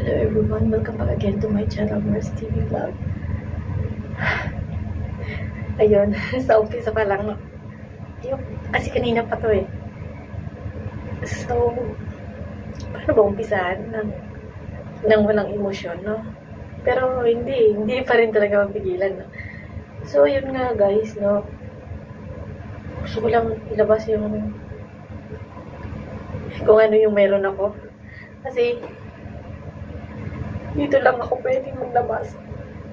Hello everyone, welcome back again to my channel, Mars TV Vlog. Ayun, sa umpisa pa lang, kasi kanina pa to eh. So, paano ba umpisahan ng walang emosyon, no? Pero hindi pa rin talaga mapigilan, no? So, yun nga guys, no? Gusto ko lang ilabas yung kung ano yung meron ako. Kasi, dito lang ako pwedeng maglabas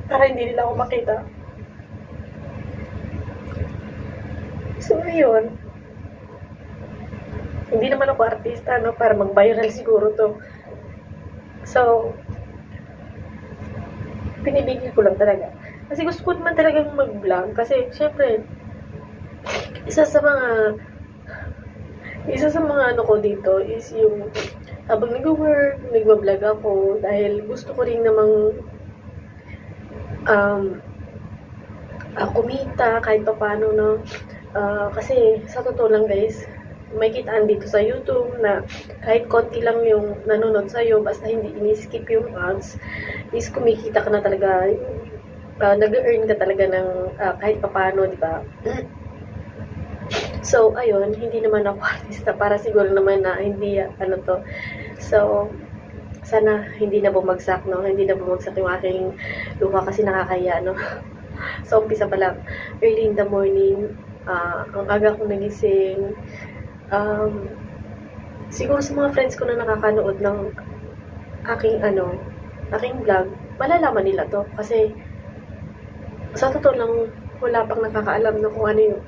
para hindi nila ako makita. So, ayun. Hindi naman ako artista, no? Para mag-viral siguro to. So, pinibigil ko lang talaga. Kasi gusto ko naman talagang mag-vlog. Kasi, syempre, isa sa mga ano ko dito is yung habang nag-work, nag-vlog ako dahil gusto ko rin namang kumita kahit pa paano, no? Kasi sa totoo lang guys, may kitaan dito sa YouTube na kahit konti lang yung nanonood sa'yo, basta hindi ini-skip yung ads, is kumikita ka na talaga, nag-earn ka talaga ng kahit pa paano, di ba? So, ayun, hindi naman ako artista para siguro naman na hindi, ano to. So, sana hindi na bumagsak, no? Hindi na bumagsak yung aking luha kasi nakakaya, no? So, umpisa pa lang, early in the morning, ang aga kong nagising, siguro sa mga friends ko na nakakanood ng aking vlog, malalaman nila to. Kasi, sa totoo lang, wala pang nakakaalam na kung ano yung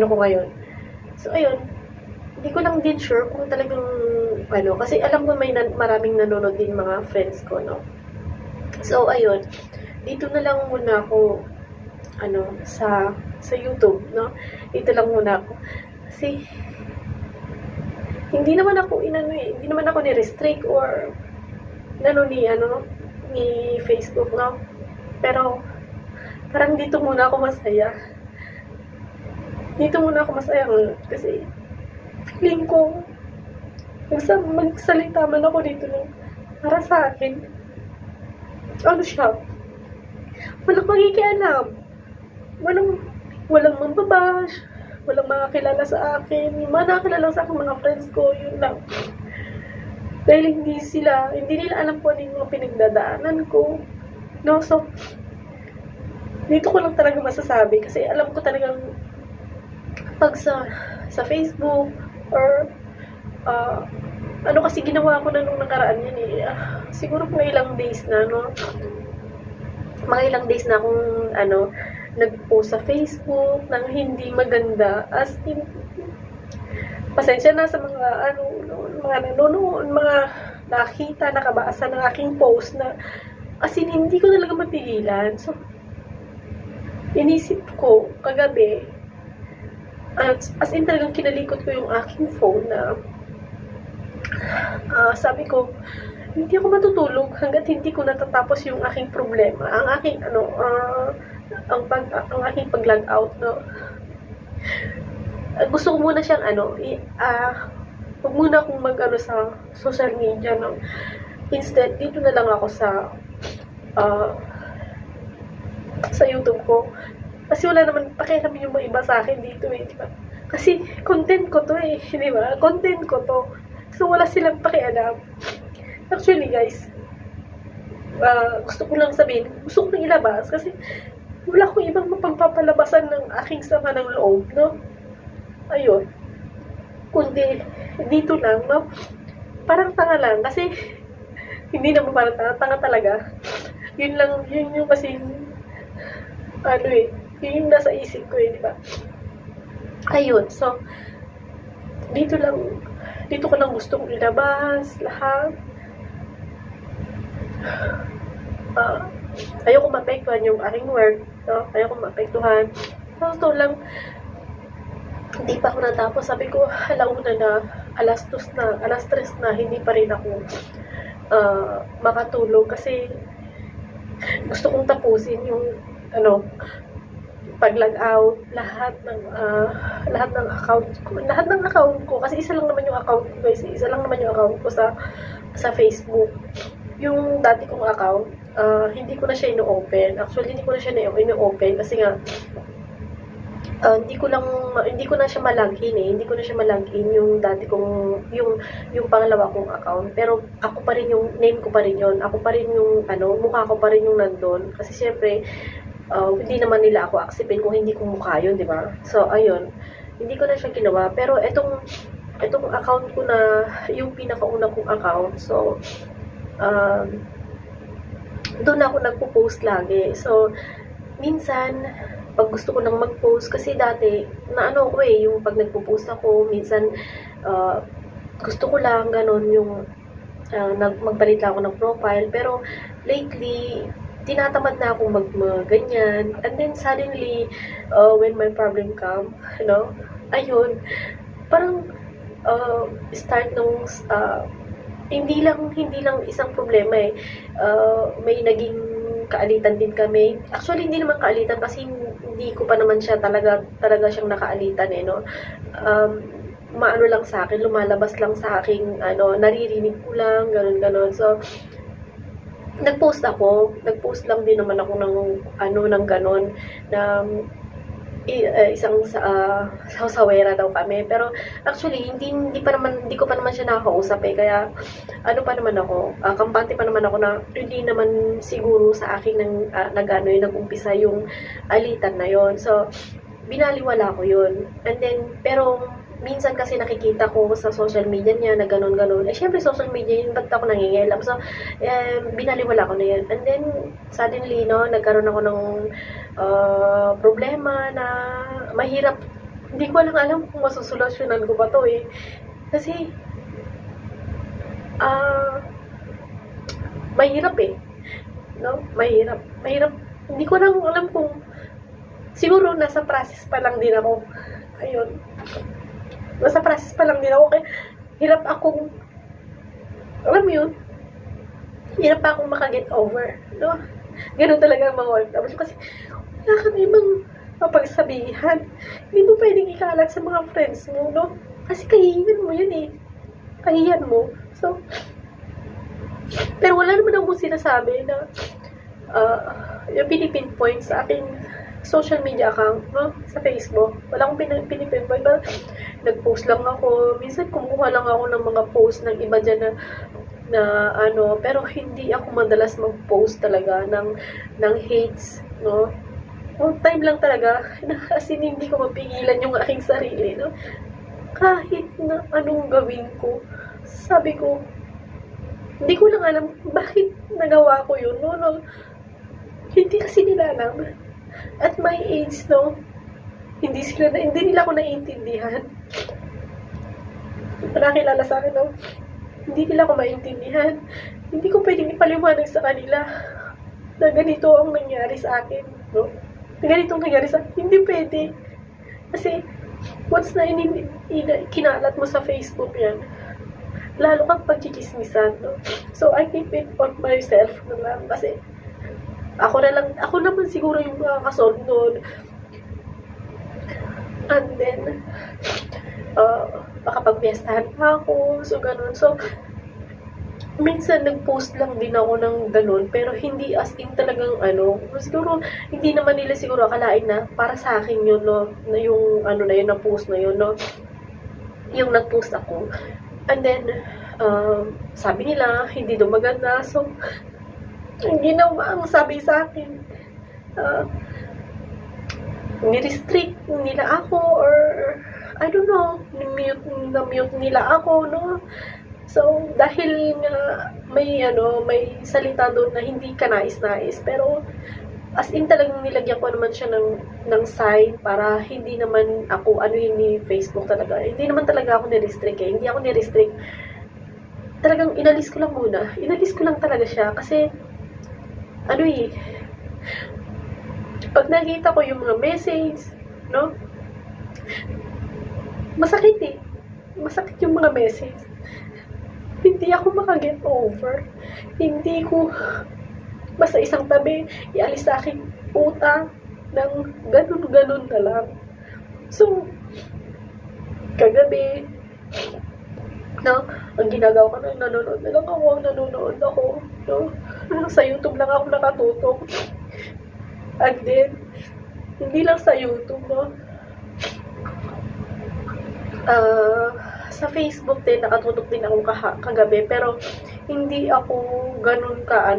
ko ngayon. So, ayun, hindi ko lang din sure kung talagang, kasi alam ko may maraming nanonood din mga friends ko, no? So, ayun, dito na lang muna ako, sa YouTube, no? Dito lang muna ako. Kasi, hindi naman ako hindi naman ako ni-restrict or, ni Facebook, no? Pero, parang dito muna ako masaya. Kasi feeling ko magsalita man ako dito ng para sa akin. Walang makikialam. Walang mambabash. Walang mga kilala sa akin. Yung mga nakakilala sa akin, mga friends ko, yun lang. Dahil hindi nila alam po ano yung mga pinagdadaanan ko. No, so, dito ko lang talaga masasabi kasi alam ko talagang pag sa Facebook or kasi ginawa ko na nung nakaraan yan eh. Siguro mga ilang days na, no? Mga ilang days na akong nag-post sa Facebook ng hindi maganda. As in, pasensya na sa mga mga nanonood, mga nakita, nakabasa ng aking post na as in, hindi ko talaga mapigilan. So, inisip ko kagabi, as in talagang kinalikot ko yung aking phone na sabi ko, hindi ako matutulog hanggat hindi ko natatapos yung aking problema, ang aking ang aking pag-log out, no? Gusto ko muna siyang huwag muna akong sa social media, no? Instead, dito na lang ako sa YouTube ko. Kasi wala naman pakialam yung mga iba sa akin dito eh, di ba? Kasi content ko to eh, di ba? Content ko to. So wala silang pakialam. Actually guys, gusto ko lang sabihin, gusto ko lang ilabas kasi wala akong ibang mapagpapalabasan ng aking sama ng loob, no? Ayun. Kundi dito lang, no? Parang tanga lang kasi hindi naman parang tanga talaga. Yun yung kasi yun yung nasa isip ko eh, di ba? Ayun, so dito ko lang gustong ilabas lahat. Ayoko maapektuhan yung aking work, no? Ayoko maapektuhan. So lang, hindi pa ako natapos. Sabi ko, alauna na, alas 3 na, hindi pa rin ako makatulog kasi gusto kong tapusin yung pag-log out, lahat ng account ko, kasi isa lang naman yung account ko guys, isa lang naman yung account ko sa Facebook. Yung dati kong account, hindi ko na siya ino-open. Actually, hindi ko na siya ino-open kasi nga hindi ko na siya malagin hindi ko na siya malagin yung dati kong yung pangalawa kong account, pero ako pa rin yung name ko pa rin yon, ako pa rin yung mukha ko pa rin yung nandoon, kasi syempre hindi naman nila ako acceptin kung hindi ko mukha yun, di ba? So ayun, hindi ko na siya ginawa, pero etong account ko na yung pinakauna kong account, so doon ako nagpo-post lagi. So minsan pag gusto ko nang mag-post, kasi dati na ko yung pag nagpo-post ako, minsan gusto ko lang ganon yung magpalit lang ako ng profile, pero lately tinatamad na akong ganyan, and then suddenly when my problem come, ayun, parang start nung hindi lang isang problema may naging kaalitan din kami. Actually, hindi naman kaalitan kasi hindi ko pa naman siya talaga siyang nakaalitan maano lang sa akin, lumalabas lang sa aking naririnig ko lang, ganun. So, nag-post lang din naman ako ng ganun, na isang sawera daw kami, pero actually hindi ko pa naman siya nakakausap kaya pa naman ako, kampante pa naman ako na hindi naman siguro sa akin nag-umpisa yung alitan na yon. So binaliwala ko yun, and then pero minsan kasi nakikita ko sa social media niya na ganun. Syempre social media yun, ba't ako nangingialam? So, binaliwala ko na yun. And then, suddenly, nagkaroon ako ng problema na mahirap. Hindi ko lang alam kung masusolusyonan ko ba to Kasi, mahirap Mahirap. Hindi ko lang alam kung, siguro nasa process pa lang din ako. Ayun. Nasa process pa lang din ako, kaya hirap akong, alam mo yun, hirap akong makaget over, Ganun talaga ang mga OFW, kasi wala kang ibang mapagsabihan. Hindi mo pwedeng ikalat sa mga friends mo, Kasi kahiyan mo yun Kahiyan mo. So, pero wala naman akong sinasabi na yung pinipinpoint sa aking social media account, sa Facebook. Wala akong pinipinpoint. Nag-post lang ako. Minsan kumuha lang ako ng mga post ng iba dyan na pero hindi ako madalas mag-post talaga ng hates, One time lang talaga, kasi hindi ko mapigilan yung aking sarili, Kahit na anong gawin ko, sabi ko, hindi ko lang alam bakit nagawa ko yun, Hindi kasi nila alam. At my age, hindi nila ako naiintindihan. Nakilala sa akin, hindi nila ako maintindihan. Hindi ko pwedeng ipaliwanag sa kanila na ganito ang nangyari sa akin, Na ganito ang nangyari sa akin. Hindi pwede. Kasi, once na kinalat mo sa Facebook yan, lalo kang pagchichismisan, So, I keep it on myself naman. Kasi, ako naman siguro yung makakasolve nun. And then, makapagpiestahan pa ako, so ganun. So, minsan nag-post lang din ako ng ganun, pero hindi as in talagang siguro, hindi naman nila siguro akalain na para sa akin yun, na yung na-post na yun, yung nag-post ako. And then, sabi nila, hindi daw maganda, so, ang sabi sa akin, ni-restrict nila ako, or I don't know, na-mute nila ako, So, dahil nga may salita doon na hindi ka nais-nais, pero as in talagang nilagyan ko naman siya ng sign para hindi naman ako ni Facebook talaga. Hindi naman talaga ako ni-restrict hindi ako ni-restrict. Talagang inalis ko lang muna. Inalis ko lang talaga siya kasi pag nakita ko yung mga message, masakit masakit yung mga message. Hindi ako makaget over. Hindi ko basta isang tabi, ialis sa aking utang, ng ganun-ganun na lang. So, kagabi, no, ang ginagawa ko na, nanonood na lang ako, nanonood ako, no, sa YouTube lang ako nakatutok. And then, hindi lang sa YouTube, no, sa Facebook din, nakatutok din ako kagabi, pero hindi ako ganun ka,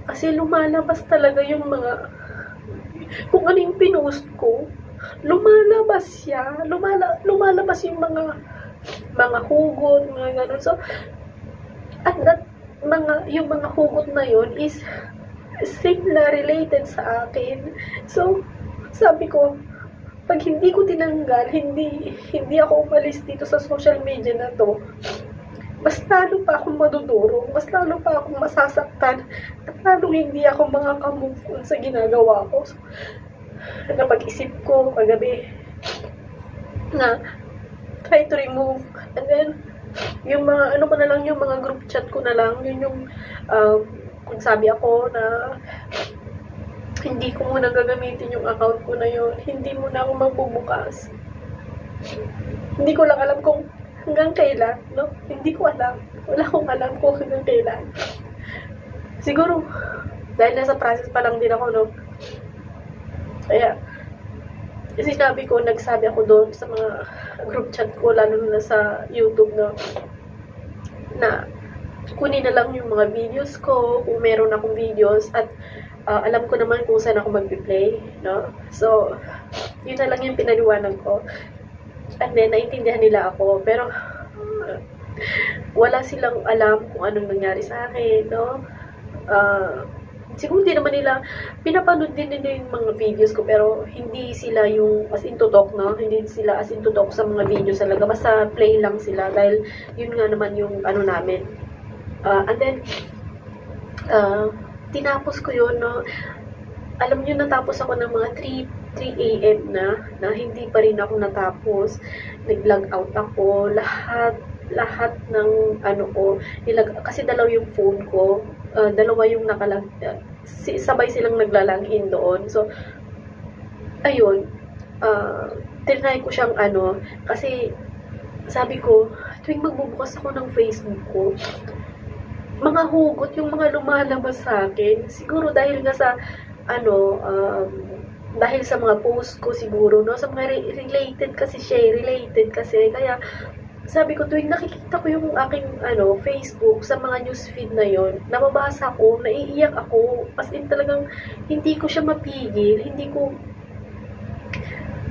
kasi lumalabas talaga yung mga, kung ano yung pinost ko, lumalabas siya, lumalabas yung mga hugot, mga ganun. So, at that, yung mga hugot na yun is similar, related sa akin. So, sabi ko, pag hindi ko tinanggal, hindi ako umalis dito sa social media na to, mas lalo pa akong madudurong, mas lalo pa akong masasaktan, at lalo hindi ako makaka-move on sa ginagawa ko. So, napag-isip ko kagabi na try to remove, and then yung mga ko na lang, yung mga group chat ko na lang, yun yung kung sabi ako na hindi ko muna gagamitin yung account ko na yun, hindi muna ako magbubukas. Hindi ko lang alam kung hanggang kailan, no? Hindi ko alam. Wala akong alam kung hanggang kailan. Siguro, dahil nasa process pa lang din ako, no? Kaya, nagsabi ako doon sa mga group chat ko, lalo na sa YouTube, no? Na, kunin na lang yung mga videos ko, kung meron akong videos, at alam ko naman kung saan ako mag-play, no? So, yun na lang yung pinaliwanag ko. And then, naintindihan nila ako, pero wala silang alam kung anong nangyari sa akin, no? Siguro hindi naman nila, pinapanood din nila yung mga videos ko, pero hindi sila yung as in to talk, no? Hindi sila as in to talk sa mga videos talaga, basta play lang sila, dahil yun nga naman yung namin. And then, tinapos ko yun, no? Alam niyo, natapos ako ng mga 3 AM na hindi pa rin ako natapos. Nag-log out ako, lahat ng ko, kasi dalaw yung phone ko, dalawa yung sabay silang naglalangin doon. So, ayun, tinry ko siyang kasi sabi ko, tuwing magbubukas ako ng Facebook ko, mga hugot yung mga lumalabas sa akin. Siguro dahil nga sa dahil sa mga post ko siguro, no, sa mga related kasi kaya sabi ko, tuwing nakikita ko yung aking Facebook sa mga newsfeed na yon, nababasa ko, naiiyak ako, as in talagang hindi ko siya mapigil,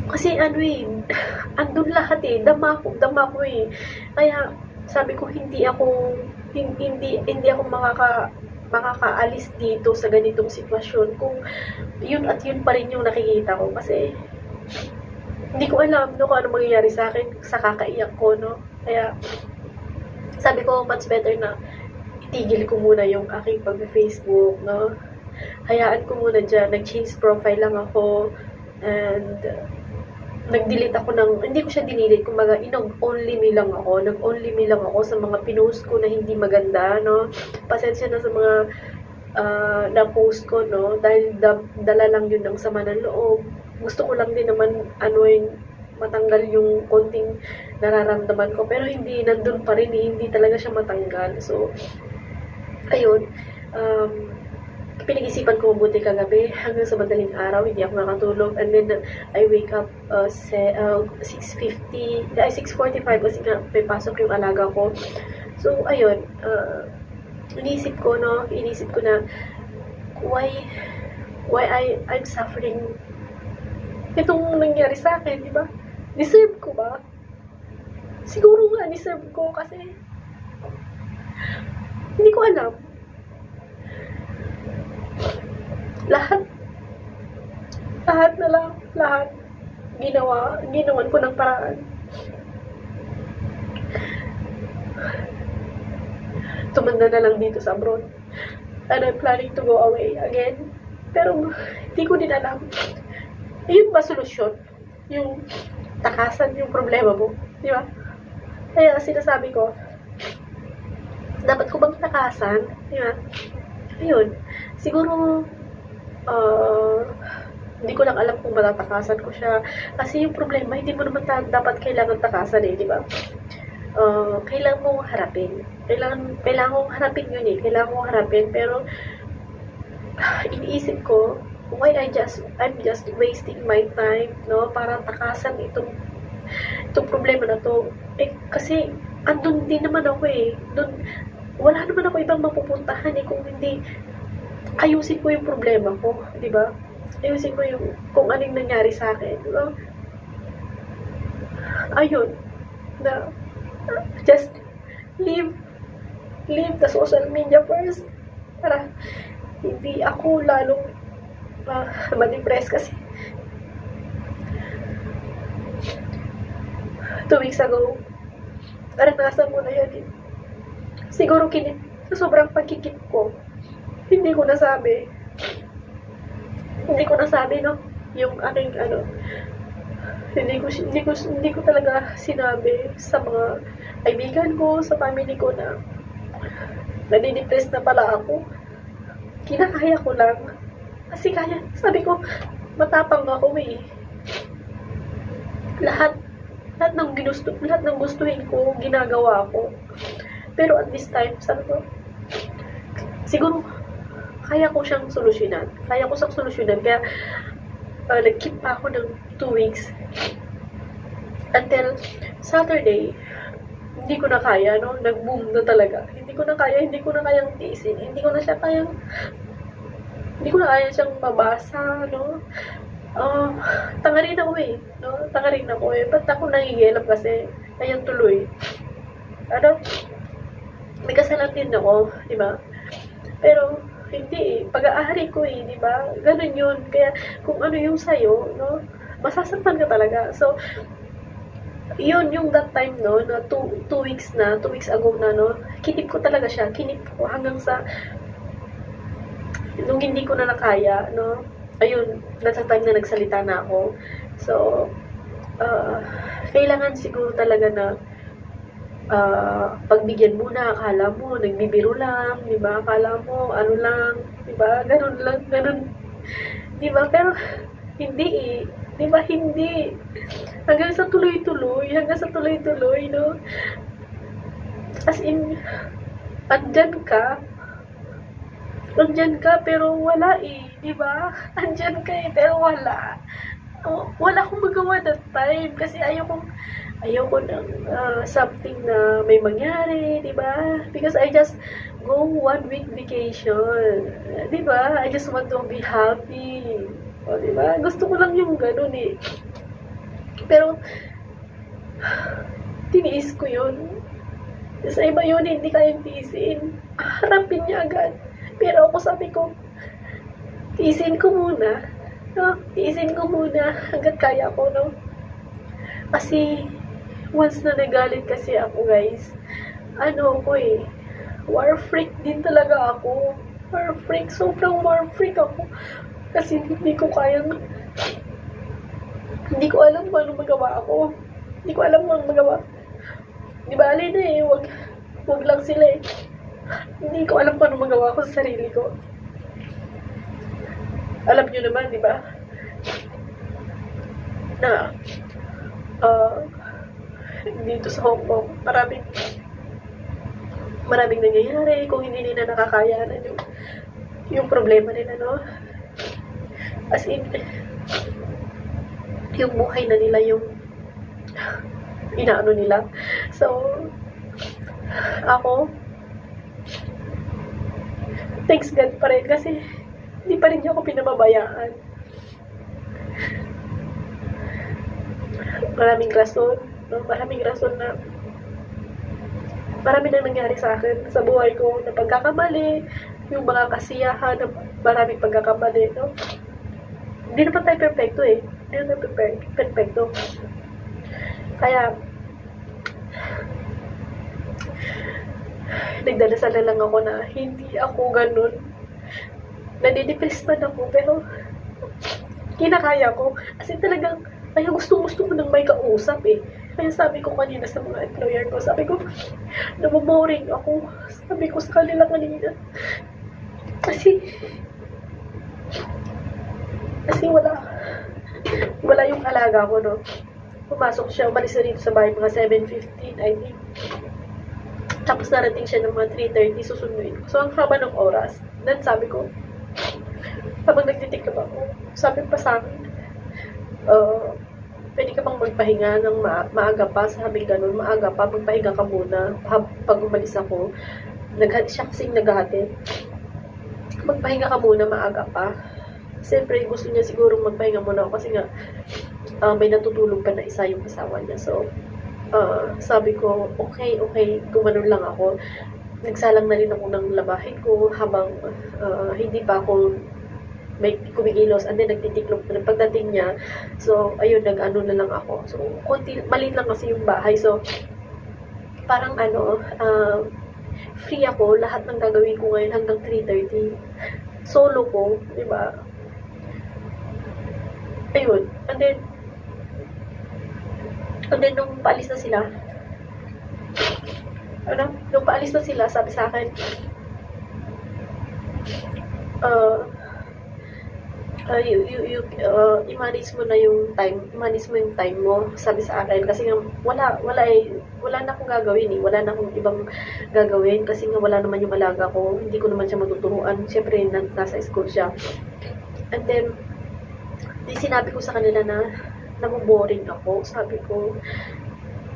kasi andun lahat dama ko kaya sabi ko, hindi ako makakaalis dito sa ganitong sitwasyon kung yun at yun pa rin yung nakikita ko, kasi hindi ko alam, no, kung ano mangyayari sa akin sa kakaiyak ko, no. Kaya sabi ko, much better na itigil ko muna yung aking pag-Facebook, no. Hayaan ko muna dyan, nag-change profile lang ako, and nag-delete ako hindi ko siya dinelete, kumbaga, nag-only me lang ako sa mga pinost ko na hindi maganda, no. Pasensya na sa mga na-post ko, no, dahil dala lang yun ng sama ng loob. Gusto ko lang din naman, matanggal yung konting nararamdaman ko, pero hindi, nandun pa rin, hindi talaga siya matanggal. So, ayun, pinag-isipan ko mabuti kagabi hanggang sa madaling araw, hindi ako nakatulog, and then I wake up 6:45 kasi nga may pasok yung alaga ko. So ayun, inisip ko na why I'm suffering itong nangyari sa akin, di ba? Deserve ko ba? Siguro nga deserve ko, kasi hindi ko alam. Lahat ginawan ko ng paraan. Tumanda na lang dito sa abroad, and I'm planning to go away again, pero hindi ko din alam, yun ba solusyon? Yung takasan yung problema mo, di ba? Kaya sinasabi ko, dapat ko bang takasan, di ba? Ayun, siguro Hindi ko lang alam kung matatakasan ko siya. Kasi yung problema, hindi mo naman dapat kailangan takasan eh, di ba? Kailangan mong harapin. Kailangan mong harapin yun eh. Kailangan mong harapin. Pero, iniisip ko, why I'm just wasting my time, no? Para takasan itong problema na to. Eh, kasi, andun din naman ako eh. Wala naman ako ibang mapupuntahan eh kung hindi ayusin ko yung problema ko, di ba? Ayusin ko yung kung anong nangyari sa akin, di ba? Ayun, na just leave the social media first para hindi ako lalong ma-depress kasi 2 weeks ago, naranasan mo na yan eh. Siguro sa sobrang pagkikip ko, hindi ko nasabi, no, yung aking hindi ko talaga sinabi sa mga kaibigan ko, sa family ko na nadidepress na pala ako. Kinakaya ko lang. Kasi sabi ko, matapang ako eh. Lahat ng gustuhin ko, ginagawa ko. Pero at this time, sabi ko, siguro, kaya ko siyang solusyonan. Kaya nag-keep pa ako ng 2 weeks. Until Saturday, hindi ko na kaya, no? Nag-boom na talaga. Hindi ko na kayang tiisin. Hindi ko na kaya siyang mabasa, no? Tanga rin ako eh, no? Ba't ako nangigilam kasi? Ayan tuloy. May kasalanan din ako, di ba? Pero, hindi eh. Pag-aari ko eh, di ba? Ganun yun. Kaya, kung ano yung sayo, no? Masasaktan ka talaga. So, yun, yung that time, no? Na 2 weeks ago na, no? Kinip ko talaga siya. Kinip ko hanggang sa nung hindi ko na nakaya, no? Ayun, nasa time na nagsalita na ako. So, kailangan siguro talaga na pagbigyan muna, akala mo, nagbibiro lang, di ba? Akala mo, ano lang, di ba? Ganun lang, di ba? Pero, hindi eh. Di ba? Hindi. Hanggang sa tuloy-tuloy, no? As in, andyan ka, pero wala eh, di ba? Andyan ka eh, pero wala. Wala akong magawa that time, kasi ayoko ng something na may mangyari, di ba? Because I just go 1 week vacation, di ba? I just want to be happy, o di ba? Gusto ko lang yung ganun eh. Pero tiniis ko yun. Sa iba yun, hindi kayang tiisin. Harapin niya agad. Pero ako sabi ko, tiisin ko muna. No? Tiisin ko muna hanggat kaya ko, no? Kasi once na nagalit kasi ako, guys, ako eh, war freak din talaga ako. War freak, sobrang war freak ako. Kasi hindi ko alam kung ano magawa ako. Hindi ko alam kung ano magawa. Di ba, alin eh, wag lang sila eh. Hindi ko alam kung ano magawa ko sa sarili ko. Alam nyo naman, di ba? Na, dito sa Hong Kong, maraming nangyayari kung hindi nila nakakayanan yung problema nila, no? As in, yung buhay na nila yung inaano nila. So, ako, thanks God pa rin kasi hindi pa rin niya ako pinababayaan. Maraming rason, no? Maraming rason na marami na nangyari sa akin sa buhay ko na pagkakamali, yung mga kasiyahan na maraming pagkakamali, no? Hindi naman tayo perfecto eh. Hindi naman tayo perfecto. Kaya, nagdadasal na lang ako na hindi ako ganun. Nadidepress man ako, pero kinakaya ko. Kasi talagang, kaya gusto ko nang may kausap eh. Kaya sabi ko kanina sa mga employer ko, sabi ko, naboboring ako. Sabi ko sa kanila kanina. Kasi, Kasi wala yung alaga ko, no. Pumasok siya, umalis na dito sa bahay mga 7:15, I think. Tapos narating siya ng mga 3:30, susunduin ko. So, ang haba ng oras. Then, sabi ko, habang nagtitiklop ako, sabi pa sa akin, pwede ka bang magpahinga ng maaga pa, sabi ganun, maaga pa, magpahinga ka muna. Pag umalis ako, siya kasing naghahatid. Magpahinga ka muna, maaga pa. Siyempre, gusto niya siguro magpahinga muna ako kasi nga, may natutulog pa na isa yung asawa niya. So, sabi ko, okay, gumanon lang ako. Nagsalang na rin ako ng labahin ko habang hindi pa ako may kumikilos, and then nagtitiklop na pagdating niya. So, ayun, nag-ano na lang ako. So, maliit lang kasi yung bahay. So, parang free ako. Lahat ng gagawin ko ngayon hanggang 3:30. Solo ko, di ba? Ayun. And then, nung paalis na sila, sabi sa akin, i-manage mo na yung time mo, sabi sa akin, kasi nga wala na akong gagawin wala na akong ibang gagawin, kasi nga wala naman yung alaga ko, hindi ko naman siya matuturuan, syempre nasa school siya. And then sinabi ko sa kanila na naboboring ako, sabi ko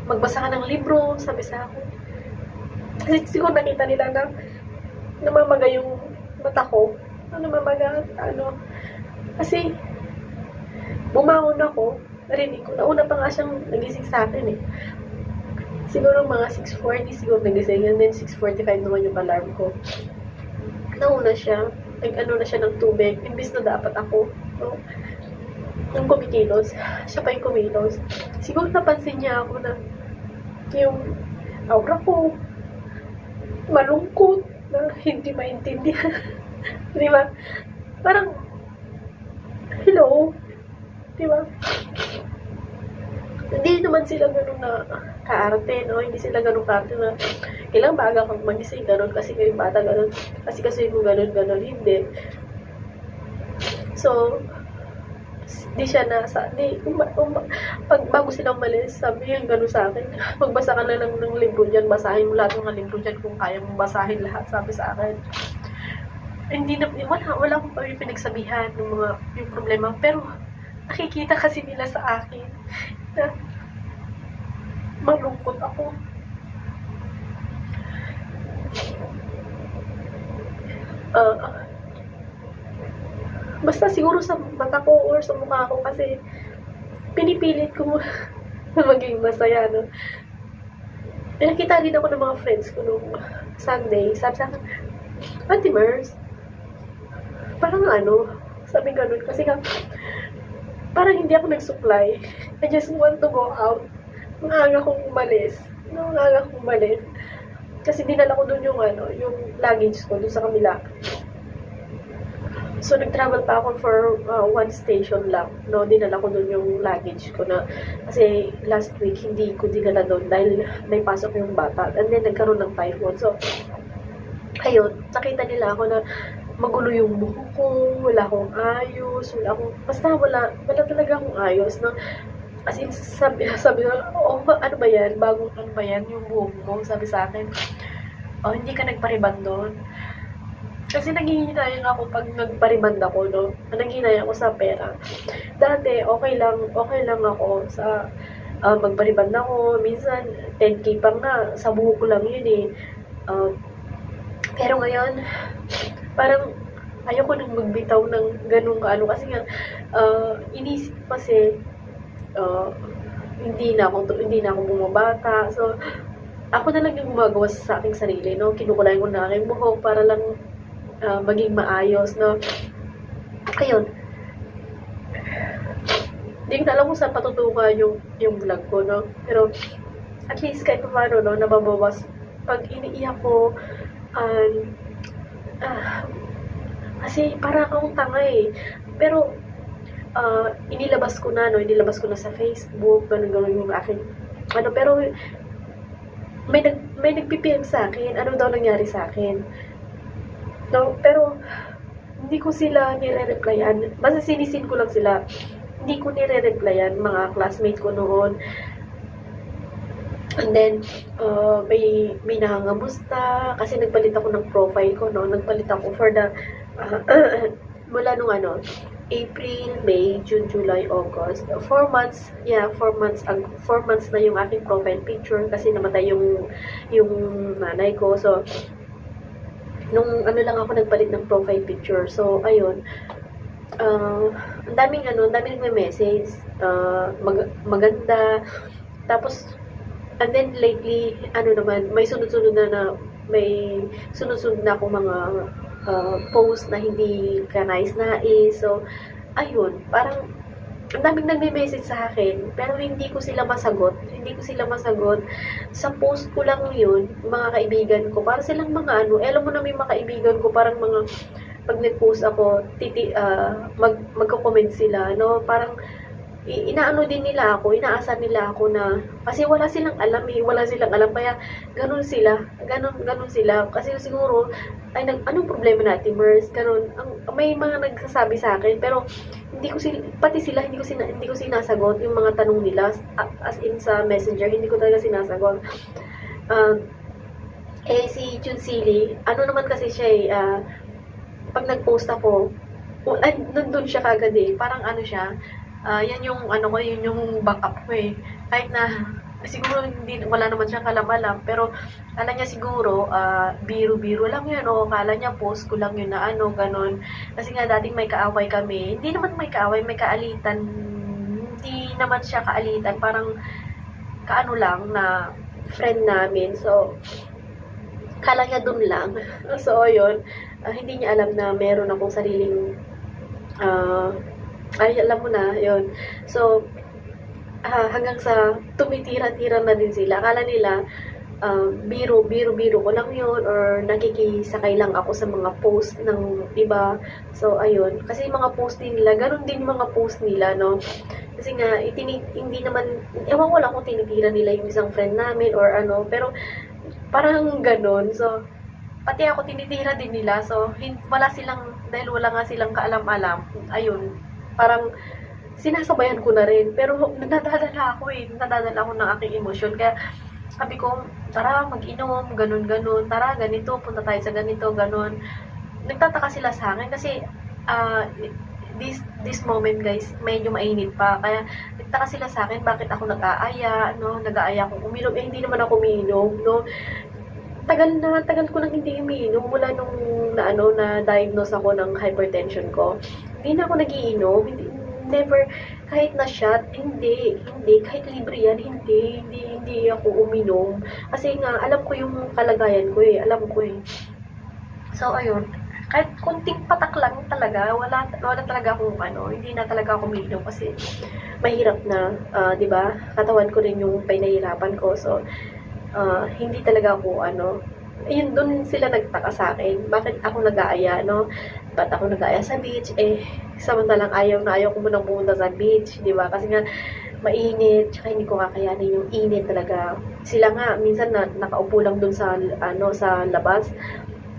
magbasa ka ng libro, sabi sa akin, kasi siguro nakita nila na namamaga yung mata ko, kasi bumangon ako, narinig ko, nauna pa nga siyang nagising sa akin siguro mga 6:40 siguro nagising, and then 6:45 naman yung alarm ko. Nauna siya, nag-ano na siya ng tubig, imbis na dapat ako, no? Yung kumikilos, siya pa yung kumilos. Siguro napansin niya ako na yung aura ko malungkot, na hindi maintindihan. Di ba? Parang, hello? Di ba? Hindi naman sila ganun na kaarte, no? Hindi sila ganun kaarte na kailang baga kang magising ganun kasi yung bata ganun. Kasi mo ganun, hindi. So, bago sila umalis, sabi yung gano'n sa akin, magbasa ka na lang ng libro dyan, basahin mo lahat ng libro dyan kung kaya mong basahin lahat, sabi sa akin. Wala akong pinagsabihan yung problema, pero nakikita kasi nila sa akin na malungkot ako. Basta siguro sa mata ko or sa mukha ko, kasi pinipilit ko na maging masaya, no? Nakita rin ako ng mga friends ko nung Sunday. Sabi sa akin, Auntie Mers, parang sabi ganun, kasi nga, parang hindi ako nagsupply. I just want to go out. Maaga kong umalis. Kasi dinala ko dun yung luggage ko dun sa kabila. So, nag-travel pa ako for one station lang, no? Dinala ko dun yung luggage ko na, kasi last week, hindi ko dinala dun dahil may pasok yung bata. And then, nagkaroon ng typhoon. So, ayun, nakita nila ako na magulo yung buho ko, wala akong ayos, basta wala talaga akong ayos, no? As in, sabi na, ano ba yan? Bagong ano ba yan? Yung buho mo, sabi sa akin, hindi ka nagpariban doon. Kasi nanghihinayang ako pag nagpariband ako, no? Nanghihinayang ako sa pera. Dati, okay lang ako sa magpariband ako. Minsan, 10K pa nga. Sa buho ko lang yun pero ngayon, parang ayoko nang magbitaw ng ganung kasi nga, inisip kasi, hindi na ako bumabata. So, ako na lang yung gumagawa sa aking sarili, no? Kinukulay ko na aking buhok para lang maging maayos, no? Ayun. Hindi ko na alam kung saan patutungan yung vlog ko, no? Pero, at least kahit paano, no, nababawas. Pag iniiyak ko, kasi parang akong tanga Pero, inilabas ko na sa Facebook, ganun yung akin. Pero, may nag-PPM sa akin, ano daw nangyari sa akin. No, pero hindi ko sila nire-replyan. Basta sinisin ko lang sila. Hindi ko nire-replyan, mga classmate ko noon. And then, may nangangamusta, kasi nagpalit ako ng profile ko, no? Nagpalit ako for the, mula nung April, May, June, July, August. 4 months, 4 months na yung aking profile picture kasi namatay yung nanay ko. So, nung lang ako nagpalit ng profile picture. So, ayun. Ang daming nagme-message. Maganda. Tapos, and then lately, naman, may sunod-sunod na akong mga post na hindi ka nais. So, ayun, parang ang daming nagme-message sa akin, pero hindi ko sila masagot. Sa post ko lang yun, mga kaibigan ko, para silang mga alam mo na may mga kaibigan ko, parang mga, pag nag-post ako, magko-comment sila, no? Parang, inaano din nila ako, inaasar nila ako na, kasi wala silang alam, kaya ganun sila, kasi siguro, anong problema natin, Mers, ganun, may mga nagsasabi sa akin, pero, hindi ko sinasagot, yung mga tanong nila, as in sa messenger, hindi ko talaga sinasagot. Si Junsili, naman kasi siya, pag nag-post ako, nandun siya kagad parang siya, yan yung yun yung backup ko kahit na siguro wala naman siyang kalam-alam, pero kala niya siguro biro-biro lang yun, o kala niya post ko lang yun na ganon, kasi nga dating may kaaway kami, hindi naman may kaaway, may kaalitan, hindi naman siya kaalitan, parang lang na friend namin. So kala niya dun lang. So yun, hindi niya alam na meron akong sariling alam mo na, yun. So, hanggang sa tumitira-tira na din sila. Akala nila, biro ko lang yun, or nakikisakay lang ako sa mga post ng iba. So, ayun. Kasi mga post din nila, ganun din mga post nila, no? Kasi nga, hindi naman, ewan ko lang kung tinitira nila yung isang friend namin, or pero, parang ganun. So, pati ako tinitira din nila. So, dahil wala nga silang kaalam-alam, ayun, parang sinasabayan ko na rin. Pero nadadala ako ng aking emosyon. Kaya sabi ko, tara mag-inom, ganun. Tara, ganito, punta tayo sa ganito, ganun. Nagtataka sila sa akin kasi this moment, guys, medyo mainit pa. Kaya nagtaka sila sa akin, bakit ako nag-aaya, no? Nag-aaya akong uminom. Hindi naman ako uminom, no? Tagal ko nang hindi umiinom mula nung na-diagnose ako ng hypertension ko. Hindi na ako nagiinom, never, kahit na shot, hindi, kahit libre yan, hindi ako uminom. Kasi nga, alam ko yung kalagayan ko alam ko So, ayun, kahit kunting patak lang talaga, wala talaga akong hindi na talaga ako umiinom kasi mahirap na, 'di ba? Katawan ko rin yung pinahirapan ko. So, hindi talaga ako yun, doon sila nagtaka sa akin, bakit ako nag-aaya, no? Ba't ako nag-aaya sa beach? Samantalang ayaw ko munang pumunta sa beach, di ba? Kasi nga, mainit, tsaka hindi ko kakayanin yung init talaga. Sila nga, minsan nakaupo lang doon sa labas,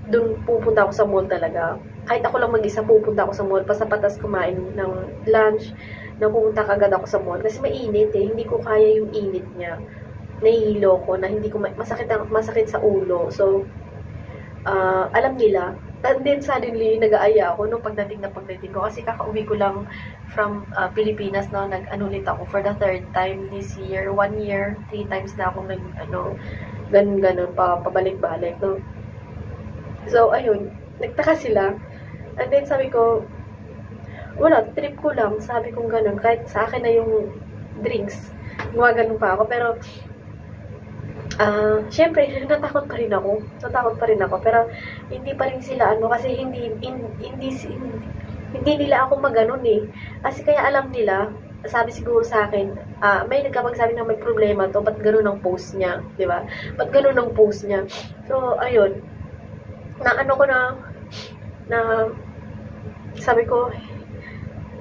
doon pupunta ako sa mall talaga. Kahit ako lang mag-isa, pupunta ako sa mall, pasapatas kumain ng lunch, pupunta kagad ako sa mall, kasi mainit hindi ko kaya yung init niya. Nahihilo ko na hindi ko masakit sa ulo. So, alam nila. And then, suddenly, nag-aaya ako nung pagdating ko. Kasi kakauwi ko lang from Pilipinas, no? Nag-ulit ako for the 3rd time this year. 1 year, 3 times na ako ganun, pabalik-balik, no? So, ayun. Nagtaka sila. And then, sabi ko, wala, trip ko lang. Sabi kong ganun. Kahit sa akin na yung drinks. Gumagano pa ako. Pero, syempre, natakot pa rin ako, pero hindi pa rin sila, kasi hindi nila ako maganon kasi kaya alam nila, sabi siguro sa akin, may nagkapagsabi na may problema to, ba't ganun ang post niya, di ba? Ba't ganun ang post niya? So, ayun, sabi ko,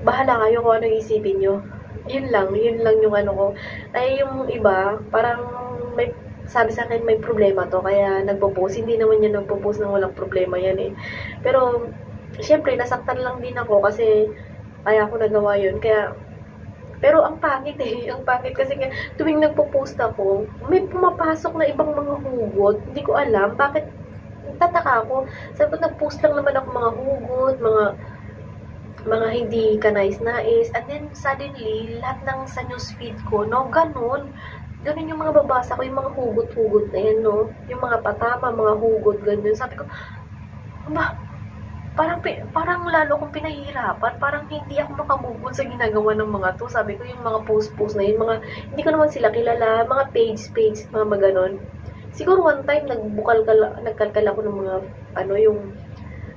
bahala kayo kung anong isipin nyo. Yun lang yung ko. Ay, yung iba, parang sabi sa akin, may problema to, kaya nagpo-post. Hindi naman yan nagpo-post nang walang problema yan Pero, syempre, nasaktan lang din ako kasi kaya ako nagawa yun. Kaya, pero ang pangit eh. Ang pangit kasi nga, tuwing nagpo-post ako, may pumapasok na ibang mga hugot. Hindi ko alam. Bakit? Tataka ako. Sabi ko, nag-post lang naman ako mga hugot, mga hindi ka nais-nais. And then, suddenly, lahat ng sa newsfeed ko, no, ganun. Ganun yung mga babasa ko, yung mga hugot-hugot na yan, no. Yung mga patama, mga hugot, ganun. Sabi ko, ba, parang lalo akong pinahihirapan, parang hindi ako makamove sa ginagawa ng mga to. Sabi ko, yung mga post-post na yun, hindi ko naman sila kilala, mga page, mga maganon. Siguro one time, nagkalkal ako ng mga, yung,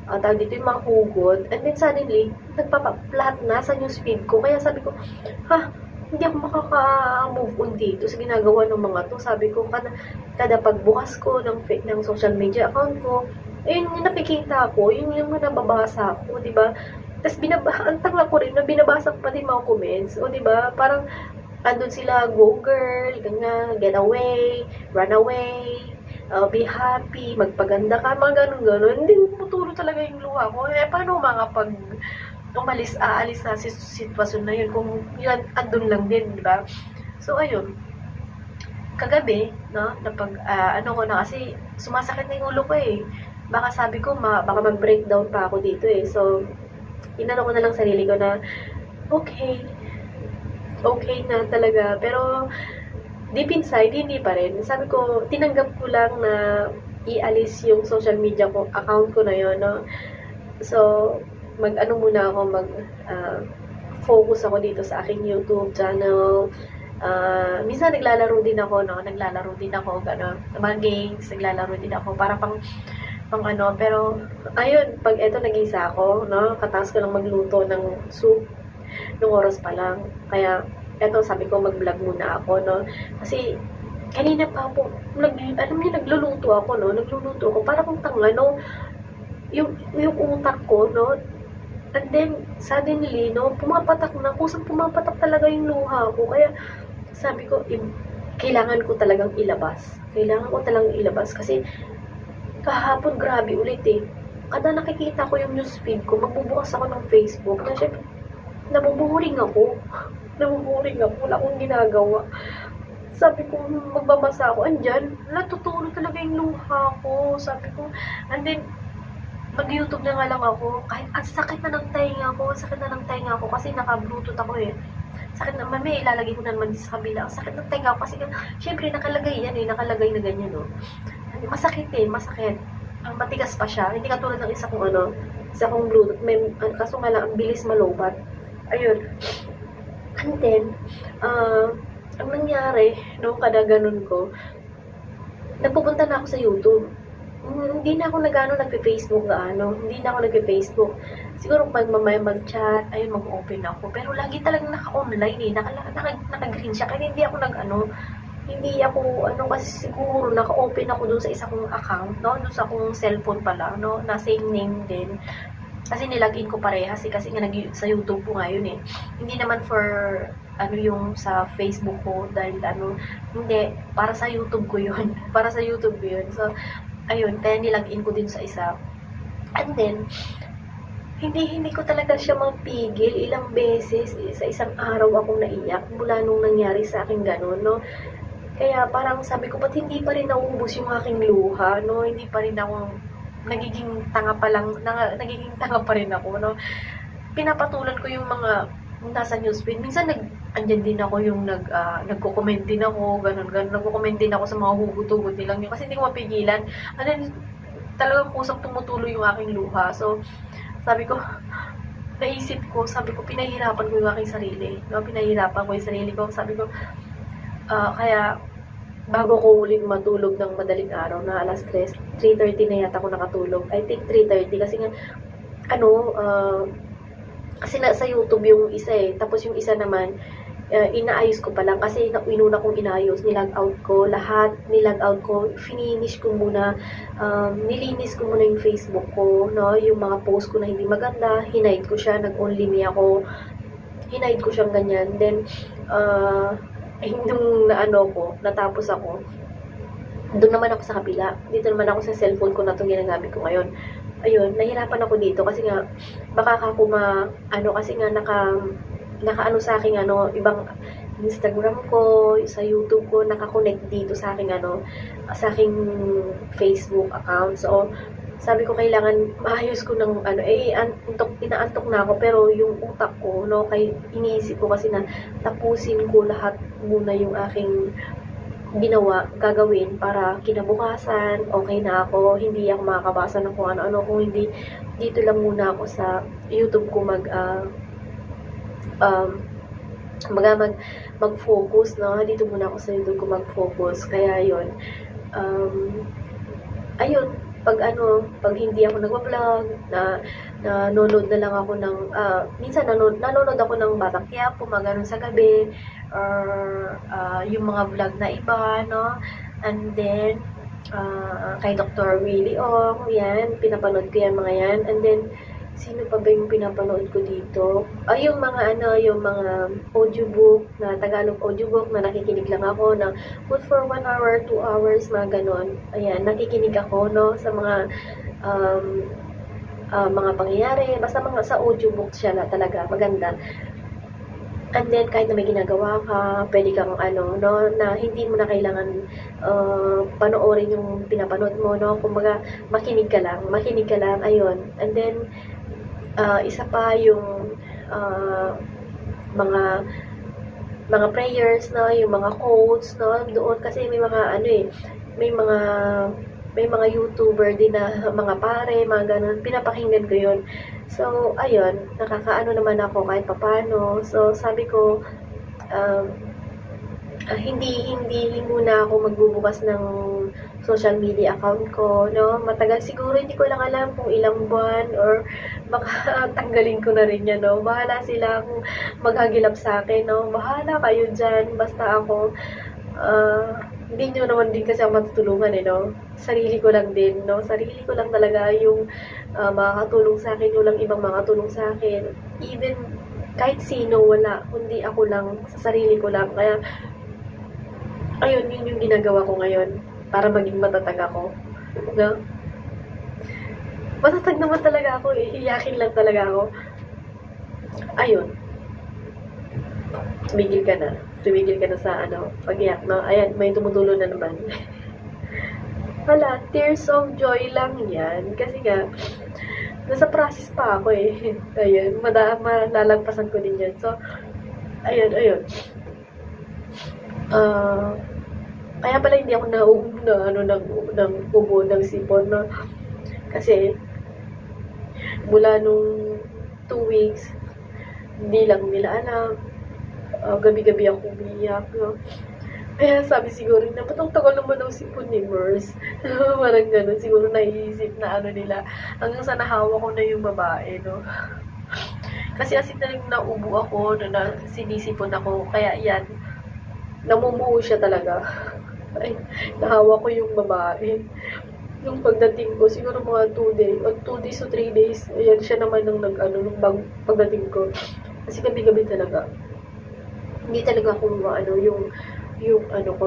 tawag dito, yung mga hugot, and then suddenly, lahat na sa newsfeed ko, kaya sabi ko, hindi ako makaka-move on dito sa ginagawa ng mga to. Sabi ko, kada pagbukas ko ng social media account ko, ayun yung nakikita ko, yun yung nababasa ko, di ba? Tapos ang tanga ko rin na binabasa ko pa din mga comments, o di ba? Parang andun sila, go girl, ganyan, get away, run away, be happy, magpaganda ka, mga ganun-ganun. Hindi putulong talaga yung luha ko. Paano aalis na sitwasyon na yun kung yun andun lang din, di ba? So, ayun. Kagabi, no, ko na kasi sumasakit na yung ulo ko eh. Baka sabi ko, baka mag-breakdown pa ako dito eh. So, inano ko na lang sarili ko na, okay na talaga. Pero, deep inside, hindi pa rin. Sabi ko, tinanggap ko lang na ialis yung social media account ko na yun, no? So, muna ako, focus ako dito sa aking YouTube channel. Minsan naglalaro din ako, gano'n. Mga games, naglalaro din ako, para pang pero, ayun, pag eto nag-isa ako, no, katapos ko lang magluto ng soup, nung oras pa lang. Kaya, eto, sabi ko, mag-vlog muna ako, no, kasi, kanina pa po, nagluluto ako, para kung tanga, no, yung utak ko, no, and then, suddenly, no, pumapatak talaga yung luha ko, kaya, sabi ko, kailangan ko talagang ilabas, kasi, kahapon, grabe ulit eh. Kada nakikita ko yung newsfeed ko, magbubukas ako ng Facebook, na syempre, nabuburing ako. Wala akong ginagawa. Sabi ko, magbabasa ako, andyan, natutulog talaga yung luha ko. Sabi ko, and then, mag-YouTube na nga lang ako, kahit ang sakit na ng tainga ko, kasi naka-bluetooth ako eh. Sakit na, may ilalagay ko na naman sa kabila. Sakit ng tainga ko, kasi syempre, nakalagay na ganyan, no. Masakit. Ang matigas pa siya. Hindi katulad ng isa kong Bluetooth. Kaso nga lang, ang bilis malobat. Ayun. And then, ang nangyari, no, kada ganun ko, nagpupunta na ako sa YouTube. Hindi na ako nagpe-Facebook Siguro pag mamaya mag-chat, ayun, mag-open ako. Pero lagi talagang naka-online eh. Naka-green siya. Kaya hindi ako, kasi siguro, naka-open ako dun sa isa kong account, no? Dun sa akong cellphone pala, no? Na same name din. Kasi nilagin ko parehas, kasi nga sa YouTube ko ngayon eh. Hindi naman for, yung sa Facebook ko, dahil hindi, para sa YouTube ko yun. So, ayun, kaya nilagin ko din sa isa. And then, hindi ko talaga siya mapigil. Ilang beses, sa isang araw akong naiyak, mula nung nangyari sa akin ganun, no? Kaya parang sabi ko, ba't hindi pa rin nauubos yung aking luha, no? Hindi pa rin ako, nagiging tanga pa rin ako, no? Pinapatulan ko yung mga nasa newsfeed. Minsan, andyan din ako yung nagko-comment din ako, ganun. Nagko-comment din ako sa mga hugot-hugot nilang yun. Kasi hindi ko mapigilan. And then, talagang kusang tumutuloy yung aking luha. So, sabi ko, pinahirapan ko yung aking sarili. No? Sabi ko, kaya, bago ko ulit matulog ng madaling araw na alas 3:30 na yata ako nakatulog. I think 3:30 kasi nga, kasi sa YouTube yung isa eh. Tapos yung isa naman, inaayos ko pa lang kasi inuna kong inayos, nilag out ko finish ko muna, nilinis ko muna yung Facebook ko, no, yung mga post ko na hindi maganda, hinide ko siya, nag-only me ako, hinide ko siyang ganyan. Then nung natapos ako, doon naman ako sa kabila, dito naman ako sa cellphone ko na itong ginagamit ko ngayon. ayun, nahirapan ako dito kasi nga, baka ako kasi nga naka sa aking ibang Instagram ko, sa YouTube ko, nakakonect dito sa aking sa aking Facebook account. So, sabi ko kailangan maayos ko ng inaantok na ako, pero yung utak ko, iniisip ko kasi na tapusin ko lahat muna yung aking gagawin para kinabukasan, okay na ako, hindi ako makakabasa ng kung ano-ano, kung hindi, dito lang muna ako sa YouTube ko mag-focus, no? Dito muna ako sa YouTube ko mag-focus, kaya yun, ayun, pag hindi ako nagwa-vlog, nanonood na lang ako ng, minsan nanonood ako ng Batang Quiapo, mga ganun sa gabi, or yung mga vlog na iba, no? And then, kay Dr. Willie Ong, yan, pinapanood ko yan, mga yan. And then, sino pa ba yung pinapanood ko dito? Yung mga audiobook, na Tagalog audiobook, na nakikinig lang ako, na good for 1 hour, 2 hours, mga ganon. Ayan, nakikinig ako, no, sa mga pangyayari, basta sa audiobook siya na talaga, maganda. And then, kahit na may ginagawa ka, pwede kang na hindi mo na kailangan panoorin yung pinapanood mo, no? Kumbaga, makinig ka lang, ayun. And then, isa pa yung mga prayers, no? Yung mga quotes, no? Doon kasi may mga may mga YouTuber din na mga pare, mga ganun, pinapakinggan ko yun. So, ayun, nakakaano naman ako kahit papano. So, sabi ko, hindi muna ako magbubukas ng social media account ko, no? Matagal siguro, hindi ko lang alam kung ilang buwan, or baka tanggalin ko na rin yan, no? Bahala sila kung maghagilap sa akin, no? Bahala kayo dyan, basta ako, hindi nyo naman din kasi ako matutulungan, no? Sarili ko lang din, no? Sarili ko lang talaga yung makakatulong sa akin, walang ibang makatulong sa akin. Even kahit sino, wala, kundi ako lang, sa sarili ko lang. Kaya, ayun, yun yung ginagawa ko ngayon para maging matatag ako, no? Matatag naman talaga ako, iiyakin lang talaga ako. Ayun. Tumigil ka na sa pag-iyak, no? Ayan, may tumutulo na naman. Wala, tears of joy lang yan. Kasi nga, nasa process pa ako eh. Ayun, malalagpasan ko din yan. So, ayun. Kaya pala hindi ako ng ubo ng sipon, no? Kasi, mula nung 2 weeks, hindi lang nila alam. Gabi-gabi ako umiyak, no? Kaya sabi siguro na, ba't ang tagal naman ng sipon ni Mers? Parang gano'n, siguro naiisip na nila, hanggang sa nahawa ko na yung babae, no? Kasi as in talagang naubo ako, na sinisipon ako, kaya yan, namumuo siya talaga. Ay, nahawa ko yung babae. Yung pagdating ko, siguro mga 2 days, o 2 days o 3 days, ayan siya naman nung pagdating ko. Kasi gabi-gabi talaga. Hindi talaga ako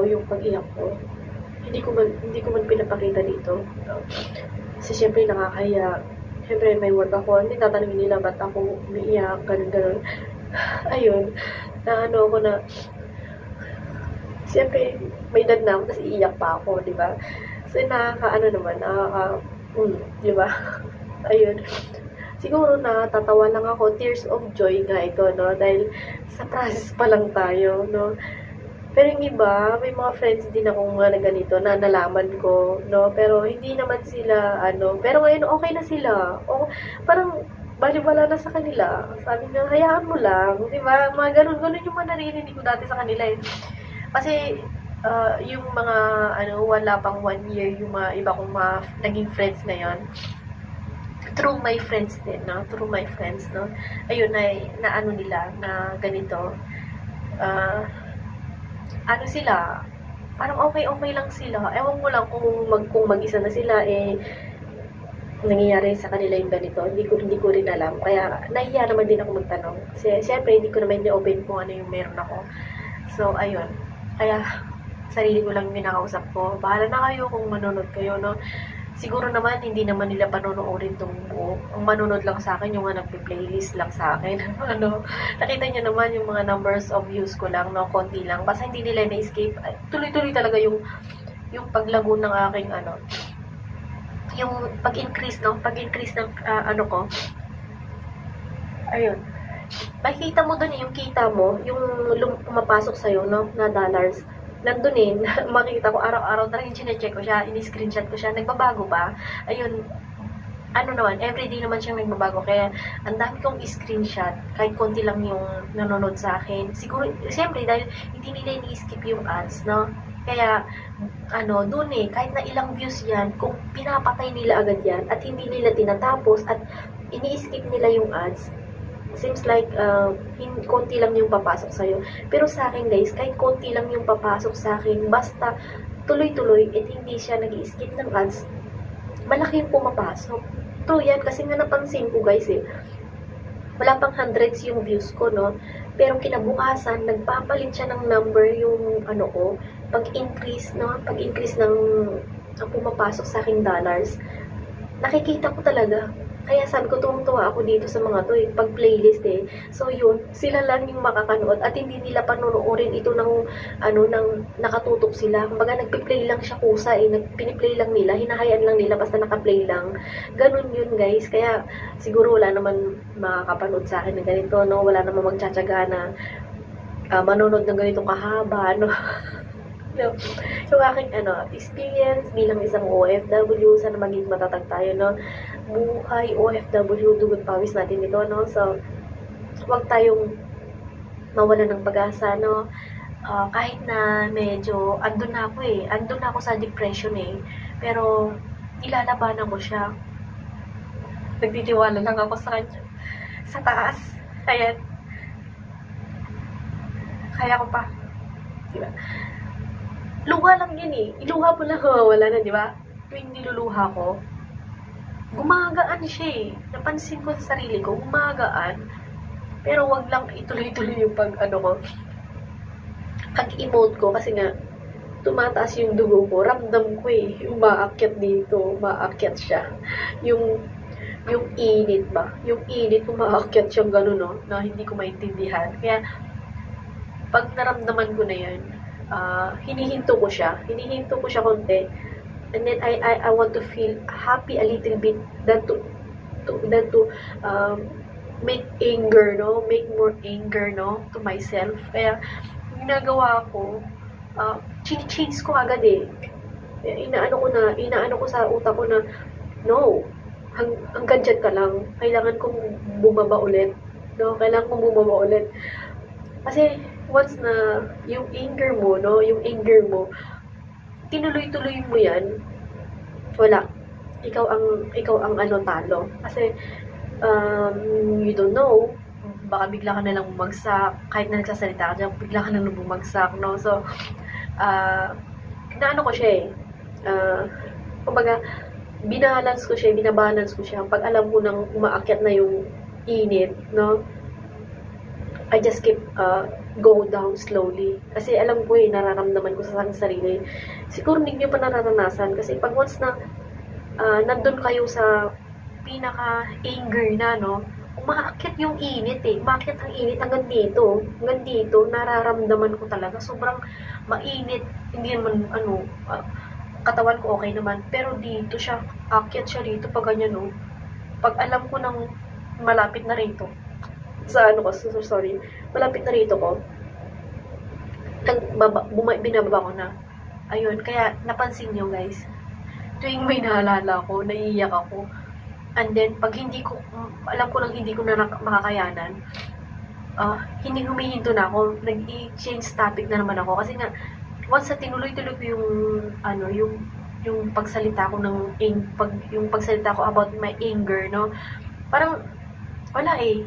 yung pag-iyak ko. Hindi ko man pinapakita dito. Kasi syempre nakakaya. Syempre may work ako. Hindi tatanungin nila ba't ako umiiyak, ganun. Ayun. Ako na, syempre may edad na ako, tapos iiyak pa ako, di ba? So di ba? Ayun. Siguro natatawa lang ako, tears of joy nga ito, no? Dahil sa process pa lang tayo, no? Pero yung iba, may mga friends din akong na ganito na nalaman ko, no? Pero hindi naman sila, pero ngayon okay na sila. O, parang baliwala na sa kanila. Sabi nga, hayaan mo lang, di ba? Mga ganun yung mga naririnig ko dati sa kanila eh. Kasi, yung mga, wala pang 1 year, yung mga iba kong mga naging friends na yon, through my friends din, no? Through my friends, no? Ayun, na nila, na ganito, sila, parang okay lang sila. Ewan ko lang kung mag-isa na sila, nangyayari sa kanila yung ganito. Hindi ko rin alam. Kaya, nahiya naman din ako magtanong. Kasi, syempre, hindi ko naman ni-open kung ano yung meron ako. So, ayun. Kaya, sarili ko lang minakausap ko. Bahala na kayo kung manonood kayo, no? siguro naman, hindi naman nila panonoorin tong buo. Ang manonood lang sa akin, yung nga nagpe-playlist lang sa akin. Ano, nakita niyo naman yung mga numbers of views ko lang, no, konti lang. Basta hindi nila na-escape. Tuloy-tuloy talaga yung paglago ng aking, ano, yung pag-increase, no, pag-increase ng, ano ko. Ayun. Makikita mo dun yung kita mo, yung pumapasok sa'yo, no, na dollars. Nandun eh, makikita ko araw-araw talagang chinecheck ko siya, ini-screenshot ko siya, nagbabago ba? Ayun, ano naman, everyday naman siyang nagbabago, kaya ang dami kong screenshot, kahit konti lang yung nanonood sa akin. Siguro, siyempre, dahil hindi nila ini-skip yung ads, no? Kaya, ano, dun eh, kahit na ilang views yan, kung pinapatay nila agad yan, at hindi nila tinatapos, at ini-skip nila yung ads, seems like konti lang yung papasok sa'yo. Pero sa akin guys, kahit konti lang yung papasok sa akin, basta tuloy-tuloy at hindi siya nag-i-skip ng ads, malaki yung pumapasok. True yan, kasi nga napansin ko guys eh, wala pang hundreds yung views ko, no? Pero kinabukasan, nagpapalit siya ng number yung ano ko, pag-increase, no? Pag-increase ng pumapasok sa aking dollars. Nakikita ko talaga. Kaya sabi ko, tuwang-tuwa ako dito sa mga to, pag-playlist eh. So yun, sila lang yung makakanood at hindi nila panonoorin ito ng, ano, ng nakatutok sila. Kumbaga, nagpi-play lang siya kusa eh. Piniplay lang nila, hinahayaan lang nila basta naka-play lang. Ganun yun guys. Kaya siguro wala naman makakapanood sa akin ng ganito, no? Wala naman magtsatsaga na manonood ng ganitong kahaba, no? No. So, aking experience bilang isang OFW, sana maging matatag tayo, no? Buhay OFW, dugot pawis natin ito, no? So, huwag tayong mawala ng pag-asa, no? Kahit na medyo, andun na ako sa depression eh. Pero, ilalabanan ko siya. Nagtitiwala lang ako sa kanya. Sa taas. Ayan. Kaya ko pa. Diba? Luha lang yan eh. Iluha mo lang, wala na, di ba? Tuwing niluluha ko, gumagaan siya eh. Napansin ko sa sarili ko, gumagaan. Pero wag lang ituloy-tuloy yung pag-emote ko kasi nga, tumataas yung dugo ko. Ramdam ko eh. Yung maakyat dito, maakyat siya. Yung init ba? Yung init, umaakyat siyang gano'n, no? Na hindi ko maintindihan. Kaya, pag naramdaman ko na yan, hinihinto ko siya konti, and then I want to feel happy a little bit than to make anger, no, make more anger, no, to myself. Kaya ginagawa ko, change ko agad eh. Inaano ko sa utak ko na no, hanggang dyan ka lang, kailangan kong bumaba ulit, no, kasi once na yung anger mo, no, tinuloy-tuloy mo yan, wala. Ikaw ang talo. Kasi, you don't know, baka bigla ka na lang bumagsak, kahit na nagsasalita ka dyan, bigla ka na lang bumagsak, no? So, naano ko siya eh, kumbaga, binabalance ko siya, pag alam ko nang umaakyat na yung init, no? I just keep go down slowly. Kasi alam ko eh, nararamdaman ko sa sarili. Siguro hindi nyo pa nararanasan. Kasi pag once na nandun kayo sa pinaka-anger na, no, umaakyat yung init eh. Umaakyat ang init hanggang dito. Nararamdaman ko talaga. Sobrang mainit. Hindi naman, katawan ko okay naman. Pero dito siya, akyat siya dito pag ganyan, no. Pag alam ko nang malapit na rito, malapit na rito ko, binababa ko na. Ayun, kaya napansin nyo guys, tuwing may naalala ko, naiiyak ako. And then, pag alam ko lang hindi ko na makakayanan, hindi humihinto na ako, nag-i-change topic na naman ako. Kasi nga, once na tinuloy-tuloy ko yung pagsalita ko yung pagsalita ko about my anger, no? Parang, wala eh.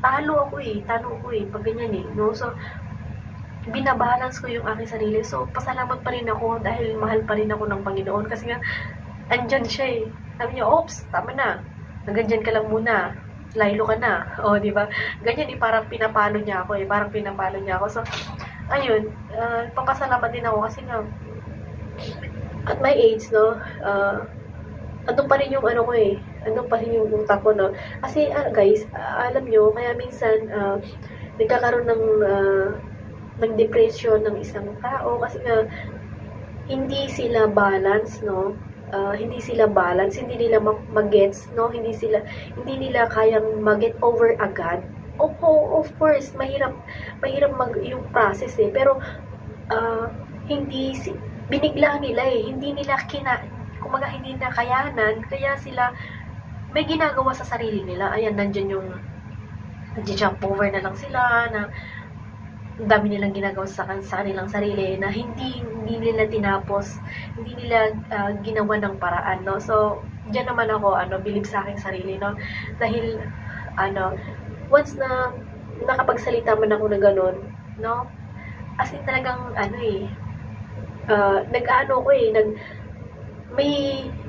Talo ako eh, pag ganyan eh, no? So, binabalance ko yung aking sarili. So, pasalamat pa rin ako dahil mahal pa rin ako ng Panginoon. Kasi nga, andyan siya eh. Sabi niya, oops, tama na. Hanggang dyan ka lang muna. Laylo ka na. O, di ba? Ganyan eh, parang pinapalo niya ako. So, ayun, papasalamat din ako kasi nga, at my age, no, andun pa rin yung ano ko eh, andun pa rin yung utak ko, no? Kasi, guys, alam nyo, kaya minsan, nagkakaroon ng depression ng isang tao, kasi nga, hindi sila balance, no? Hindi sila balance, hindi nila mag-gets, no? Hindi nila kayang mag-get over agad. Of course, mahirap yung process eh, pero, hindi, binigla nila eh, hindi nila kumaga hindi na kayanan, kaya sila may ginagawa sa sarili nila. Ayan, nandyan yung nag-jump over na lang sila, na ang dami nilang ginagawa sa kanilang sarili na hindi nila tinapos, hindi nila ginawa ng paraan, no? So, diyan naman ako, believe sa aking sarili, no? Dahil, once na nakapagsalita man ako na ganun, no? As in talagang,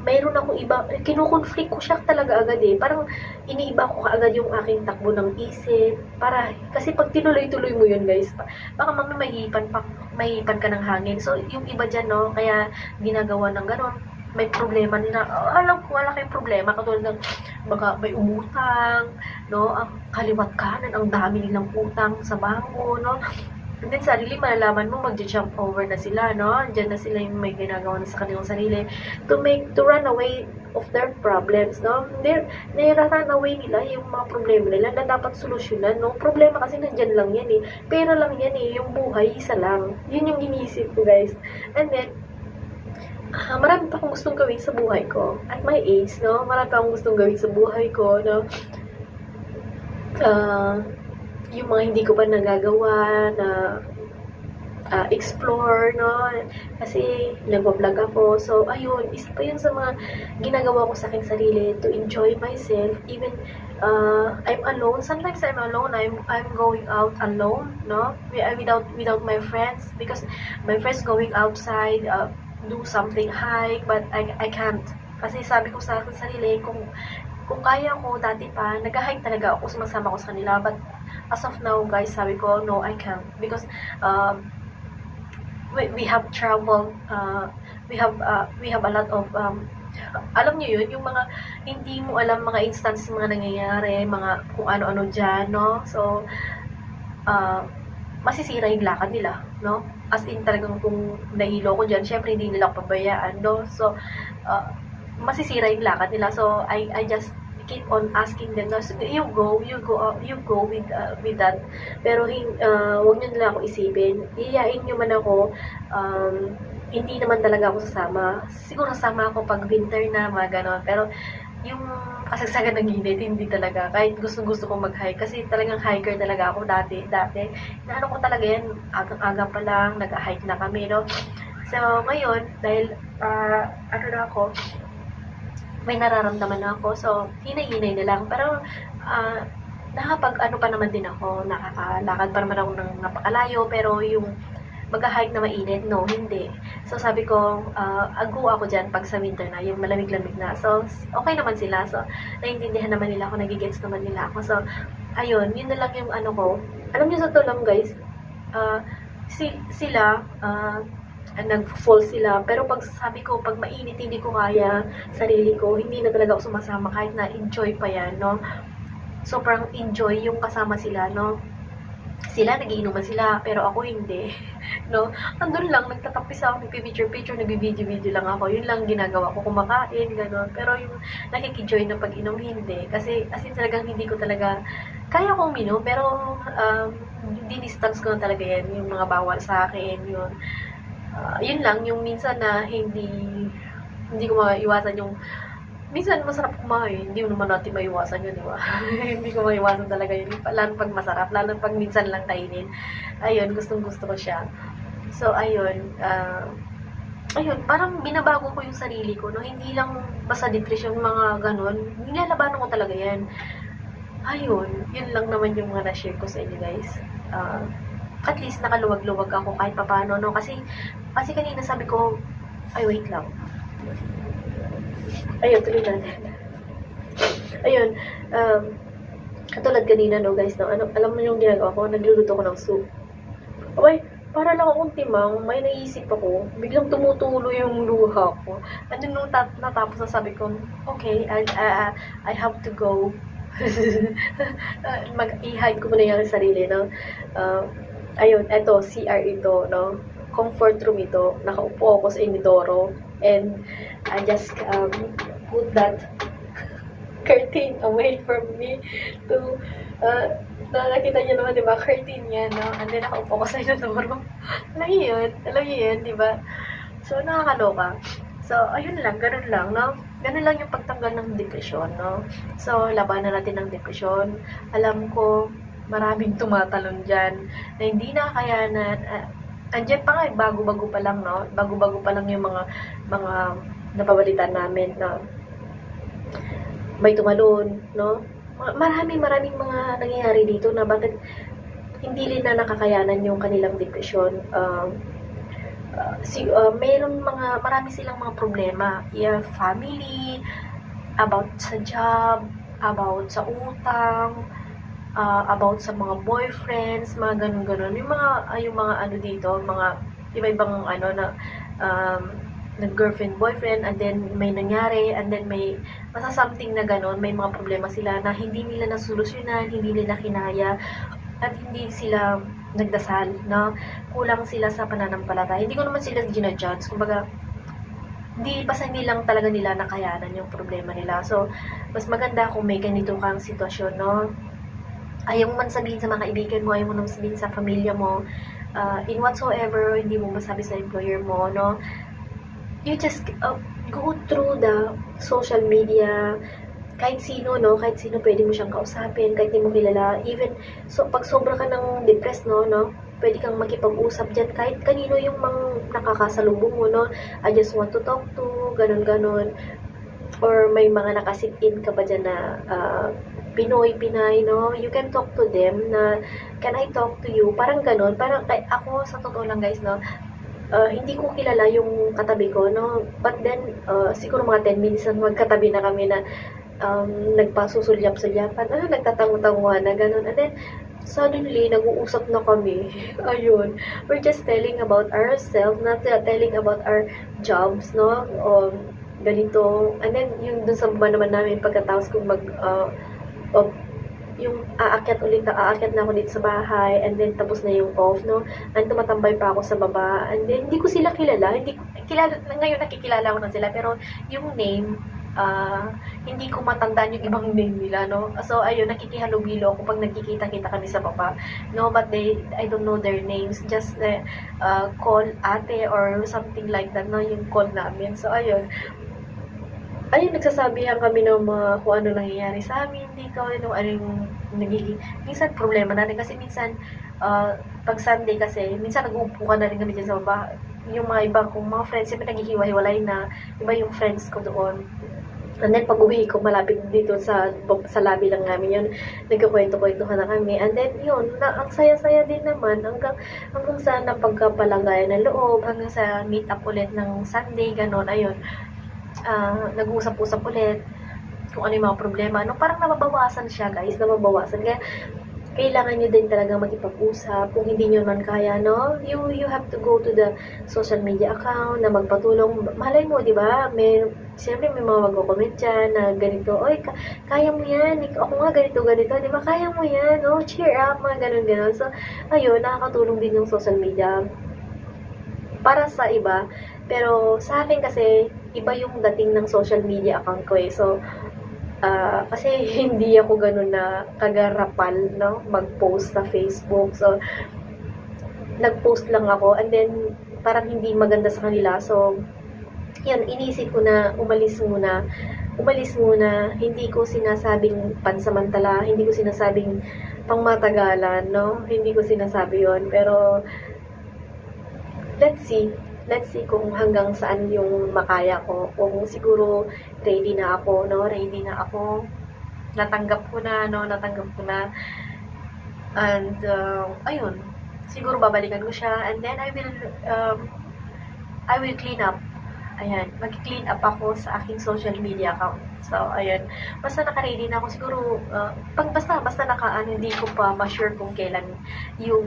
mayroon akong iba, kinukonflict ko siya talaga agad eh. Parang iniiba ko kaagad yung aking takbo ng isip. Kasi pag tinuloy-tuloy mo yun, guys, baka mamaya mahihipan ka ng hangin. So, yung iba dyan, no, kaya ginagawa ng gano'n, may problema na, alam ko, wala kayong problema, katulad ng, baka may umutang, no, ang kaliwat kanan, ang dami nilang utang sa bangko, no. And then, sarili, malalaman mo, mag-jump over na sila, no? Diyan na sila yung may ginagawa na sa kanilang sarili to run away of their problems, no? Nai-run away nila yung mga problema nila na dapat solusyonan, no? Problema kasi nandyan lang yan, eh. Pera lang yan, eh. Yung buhay, isa lang. Yun yung iniisip ko, guys. And then, marami pa akong gustong gawin sa buhay ko. At my age, no? Marami pa akong gustong gawin sa buhay ko, no? Yung mga hindi ko pa nagagawa na explore, no? Kasi nag-vlog ako. So, ayun, isa pa yun sa mga ginagawa ko sa aking sarili to enjoy myself. Even I'm alone. Sometimes I'm alone. I'm going out alone, no? Without my friends, because my friends going outside, do something hike, but I can't. Kasi sabi ko sa aking sarili, kung kaya ko, dati pa, nag-hike talaga ako, sumasama ko sa kanila, but as of now, guys, sabi ko, no, I can't, because we have trouble, we have a lot of, alam niyo yun, yung mga, hindi mo alam mga instances, mga nangyayari, mga kung ano-ano dyan, no? So, masisira yung lakad nila, no? As in, talagang kung nahilo ko dyan, syempre, hindi nila ako pabayaan, no? So, masisira yung lakad nila. So, I just keep on asking them, so, you go with that. Pero, huwag nyo nila ako isipin. Iyayain nyo man ako, hindi naman talaga ako sasama. Siguro sasama ako pag winter na, mga ganon. Pero, yung kasagsagan ng init, hindi talaga. Kahit gusto kong mag-hike. Kasi talagang hiker talaga ako dati. Naano ko talaga yan, agang-aga pa lang, nag-hike na kami, no? So, ngayon, dahil, may nararamdaman na ako. So, hinay-hinay na lang. Pero, nakapag-ano pa naman din ako, nakakalakad pa naman ako ng napakalayo, pero yung mag-hike na mainit, no, hindi. So, sabi ko, ago ako dyan pag sa winter na, yung malamig-lamig na. So, okay naman sila. So, naiintindihan naman nila ako, nagigets naman nila ako. So, ayun, yun na lang yung ano ko. Alam niyo sa tulang, guys, sila, nag-fall sila. Pero pag sabi ko, pag mainit, hindi ko kaya sarili ko, hindi na talaga ako sumasama kahit na enjoy pa yan, no? So, parang enjoy yung kasama sila, no? Sila, nagiinuman sila, pero ako hindi, no? Andun lang, nagtatapis ako, nagpipicture-picture, nagbi-video-video lang ako. Yun lang ginagawa ko, kumakain, gano'n. Pero yung nakikijoy na pag-inom, hindi. Kasi, as in, talagang hindi ko talaga, kaya kong minom, pero dinistance ko na talaga yan, yung mga bawal sa akin, yun. Yun lang, yung minsan na hindi ko maiwasan yung, minsan masarap kumain, hindi mo naman natin maiwasan yun, di ba? Hindi ko maiwasan talaga yun, lalo pag masarap, lalo pag minsan lang kainin. Ayun, gustong-gusto ko siya. So, ayun, parang binabago ko yung sarili ko, no? Hindi lang basta depression, mga ganon, nilalabanan ko talaga yan. Ayun, yun lang naman yung mga na-share ko sa inyo, guys. At least nakaluwag-luwag ako kahit papano, no? Kasi kanina sabi ko, ay, wait lang. Ayun, tuloy natin. Ayun, katulad kanina, no, guys, no? Alam mo yung ginagawa ko, nagluluto ko ng soup. Okay, para lang akong timang, may naisip ako, biglang tumutulo yung luha ko. And then, nung natapos na sabi ko, okay, I have to go. I-hide ko muna yung sarili, no? Ayun, eto, CR ito, no? Comfort room ito. Nakaupo ako sa inidoro. And I just put that curtain away from me to nakita niyo naman, di ba? Curtain yan, no? And then, nakaupo ko sa inodoro. Alam niyo yun, di ba? So, nakakaloka. So, ayun lang, ganun lang, no? Ganun lang yung pagtanggal ng depresyon, no? So, labanan natin ng depresyon. Alam ko, maraming tumatalon dyan na hindi nakakayanan. Andyan pa nga, bago-bago pa lang, no? Bago-bago pa lang yung mga napabalitan namin, no? May tumalon, no? Maraming mga nangyayari dito na bakit hindi rin na nakakayanan yung kanilang depresyon. Marami silang mga problema. Yeah, family, about sa job, about sa utang, about sa mga boyfriends, mga ganun-ganun. Yung mga ano dito, mga iba-ibang ano na nag-girlfriend, boyfriend, and then may nangyari, and then may something na gano'n, may mga problema sila na hindi nila nasolusyonan, hindi nila kinaya, at hindi sila nagdasal, no? Kulang sila sa pananampalataya. Hindi ko naman sila ginajudge, kumbaga, hindi lang talaga nila nakayanan yung problema nila. So, mas maganda kung may ganito kang sitwasyon, no? Ayaw mo man sabihin sa mga kaibigan mo, ayaw mo naman sabihin sa pamilya mo, in whatsoever, hindi mo masabi sa employer mo, no? You just go through the social media, kahit sino, no? Kahit sino pwede mo siyang kausapin, kahit hindi mo kilala. Even, so, pag sobra ka ng depressed, no? Pwede kang makipag-usap dyan, kahit kanino yung nakakasalubong mo, no? I just want to talk to, ganun-ganun. Or may mga nakasit-in ka ba dyan na Pinoy, Pinay, no? You can talk to them na, can I talk to you? Parang ganun. Parang, ako, sa totoo lang, guys, no? Hindi ko kilala yung katabi ko, no? But then, siguro mga 10 minutes na magkatabi na kami na nagpasusulyap-sulyapan, nagtatango-tanguhan na gano'n. And then, suddenly, nag-uusap na kami. Ayun. We're just telling about ourselves, not telling about our jobs, no? Ganito. And then, yung dun sa baba naman namin, pagkatapos kong yung aakyat na ako dito sa bahay, and then tapos na yung off, no? And tumatambay pa ako sa baba, and then hindi ko sila kilala, ngayon nakikilala ko na sila, pero yung name, hindi ko matandaan yung ibang name nila, no? So, ayun, nakikihalubilo ako pag nagkikita-kita kami sa baba, no? But I don't know their names, just call ate or something like that, no? Yung call namin. So, ayun, nagsasabihan kami ng mga kung ano nangyayari sa amin dito, ano yung nagiging, minsan problema natin kasi minsan, pag Sunday kasi, minsan nag-uupo ka na rin kami dyan sa baba, yung mga ibang kong mga friends, siyempre naghihiwa-hiwalay na, iba yung friends ko doon. And then, pag uwi ko, malapit dito sa lobby lang namin yun, nagkakwento-kwentuhan na kami. And then, yun, ang saya-saya din naman, hanggang sa napagkapalagayan ng loob, hanggang sa meet up ulit ng Sunday, gano'n, ayun. Nag-uusap-usap ulit kung ano yung mga problema. Parang nababawasan siya, guys, nababawasan. Kaya, kailangan nyo din talaga makipag-usap. Kung hindi nyo man kaya, no? You have to go to the social media account na magpatulong. Malay mo, di ba? Siyempre, may mga mag-comment dyan na ganito, oy, kaya mo yan. Ako nga, ganito, di ba? Kaya mo yan, no? Cheer up, mga ganun-ganun. So, ayun, nakakatulong din yung social media para sa iba. Pero, sa akin kasi, iba yung dating ng social media account ko eh. So, kasi hindi ako ganun na kagarapal, no? Mag-post sa Facebook. So, nag-post lang ako. And then, parang hindi maganda sa kanila. So, yan, inisip ko na umalis muna. Hindi ko sinasabing pansamantala. Hindi ko sinasabing pangmatagalan, no? Hindi ko sinasabi yon. Pero, let's see kung hanggang saan yung makaya ko. Kung siguro ready na ako, no? Natanggap ko na. And, ayun, siguro babalikan ko siya. And then, I will clean up. Ayan, mag-clean up ako sa aking social media account. So, ayun, basta naka-ready na ako. Siguro, basta hindi ko pa ma-sure kung kailan yung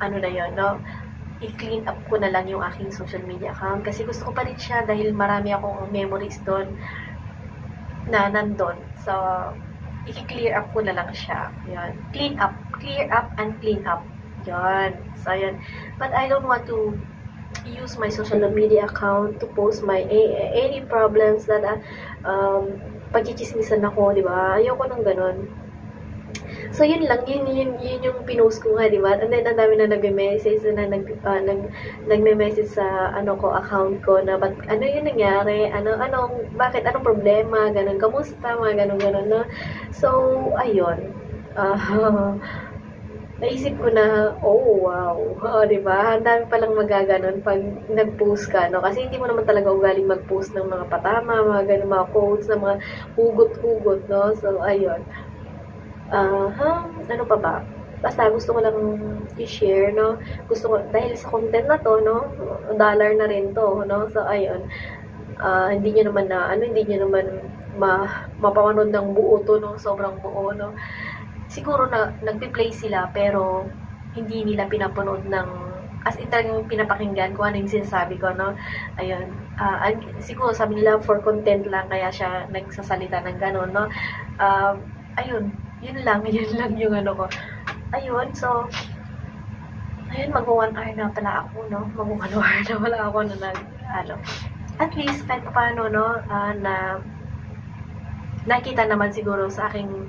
ano na yun, no? I-clean up ko na lang yung aking social media account kasi gusto ko pa rin siya dahil marami akong memories doon na nandun. So, i-clear up ko na lang siya. Yan. Clean up. Clear up and clean up. Yan. So, yan. But I don't want to use my social media account to post my any problems that pagchichismisan ako, di ba? Ayoko nang ganun. So, yun lang. Yun yung pinost ko nga, di ba? And then, ang dami na nagme-message na nagme-message sa account ko na ano yung nangyari? Bakit? Anong problema? Ganun. Kamusta? Mga ganun, no? So, ayun. Naisip ko na, oh, wow. Di ba? Ang dami palang magaganon pag nag-post ka, no? Kasi hindi mo naman talaga ugaling mag-post ng mga patama, mga ganun, mga quotes, na mga hugot-hugot, no? So, ayun. Ano pa ba? Basta gusto ko lang i-share, no? Gusto ko, dahil sa content na to, no? $1 na rin to, no? So, ayun. Hindi nyo naman mapapanood ng buo to, no? Sobrang buo, no? Siguro na nagpi-play sila, pero hindi nila pinapanood ng, as in talagang pinapakinggan kung ano yung sinasabi ko, no? Ayun. Siguro sabi nila for content lang, kaya siya nagsasalita ng gano'n, no? Ayun. Yun lang yung ko. Ayun, so, ayun, mag-1 hour na pala ako, no? Mag-1 hour na pala ako na at least, kahit paano, no? Na nakita naman siguro sa aking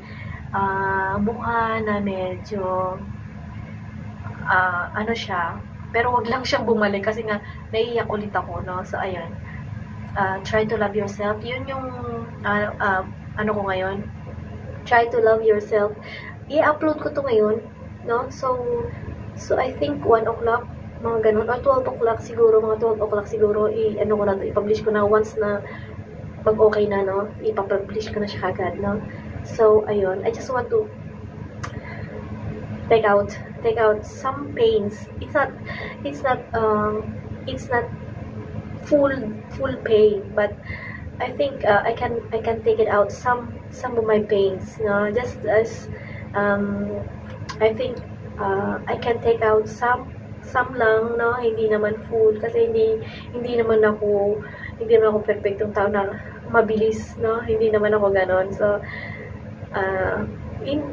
mukha na medyo, siya. Pero wag lang siyang bumalik kasi nga, naiiyak ulit ako, no? So, ayun. Try to love yourself. Yun yung, ko ngayon. Try to love yourself. I-upload ko to ngayon, no? So I think 1 o'clock, mga ganun, or 12 o'clock siguro, mga 12 o'clock siguro, ko na to, i-publish ko na once na mag-okay na, no? I-publish ko na siya kagad, no? So, ayun, I just want to take out some pains. It's not full pain, but I think I can take it out some of my pains, no? Just as I think I can take out some lang, no? Hindi naman full kasi hindi naman ako perfectong tao na mabilis, no? Hindi naman ako ganon. So in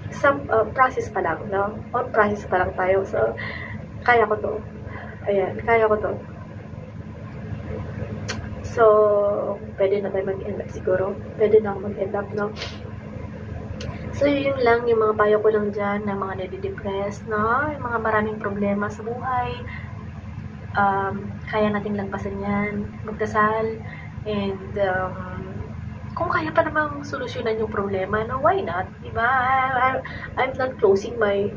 some process pa lang, no? On process pa lang tayo. So kaya ko to. Ayan, kaya ko to. So, pwede na tayo mag-end up siguro. Pwede na ako mag-end up, no? So, yun lang, yung mga payo ko lang dyan na mga nade-depress, no? Yung mga maraming problema sa buhay. Kaya nating lagpasan yan. Magdasal. And, kung kaya pa namang solusyonan yung problema, no? Why not? Diba? I'm not closing my...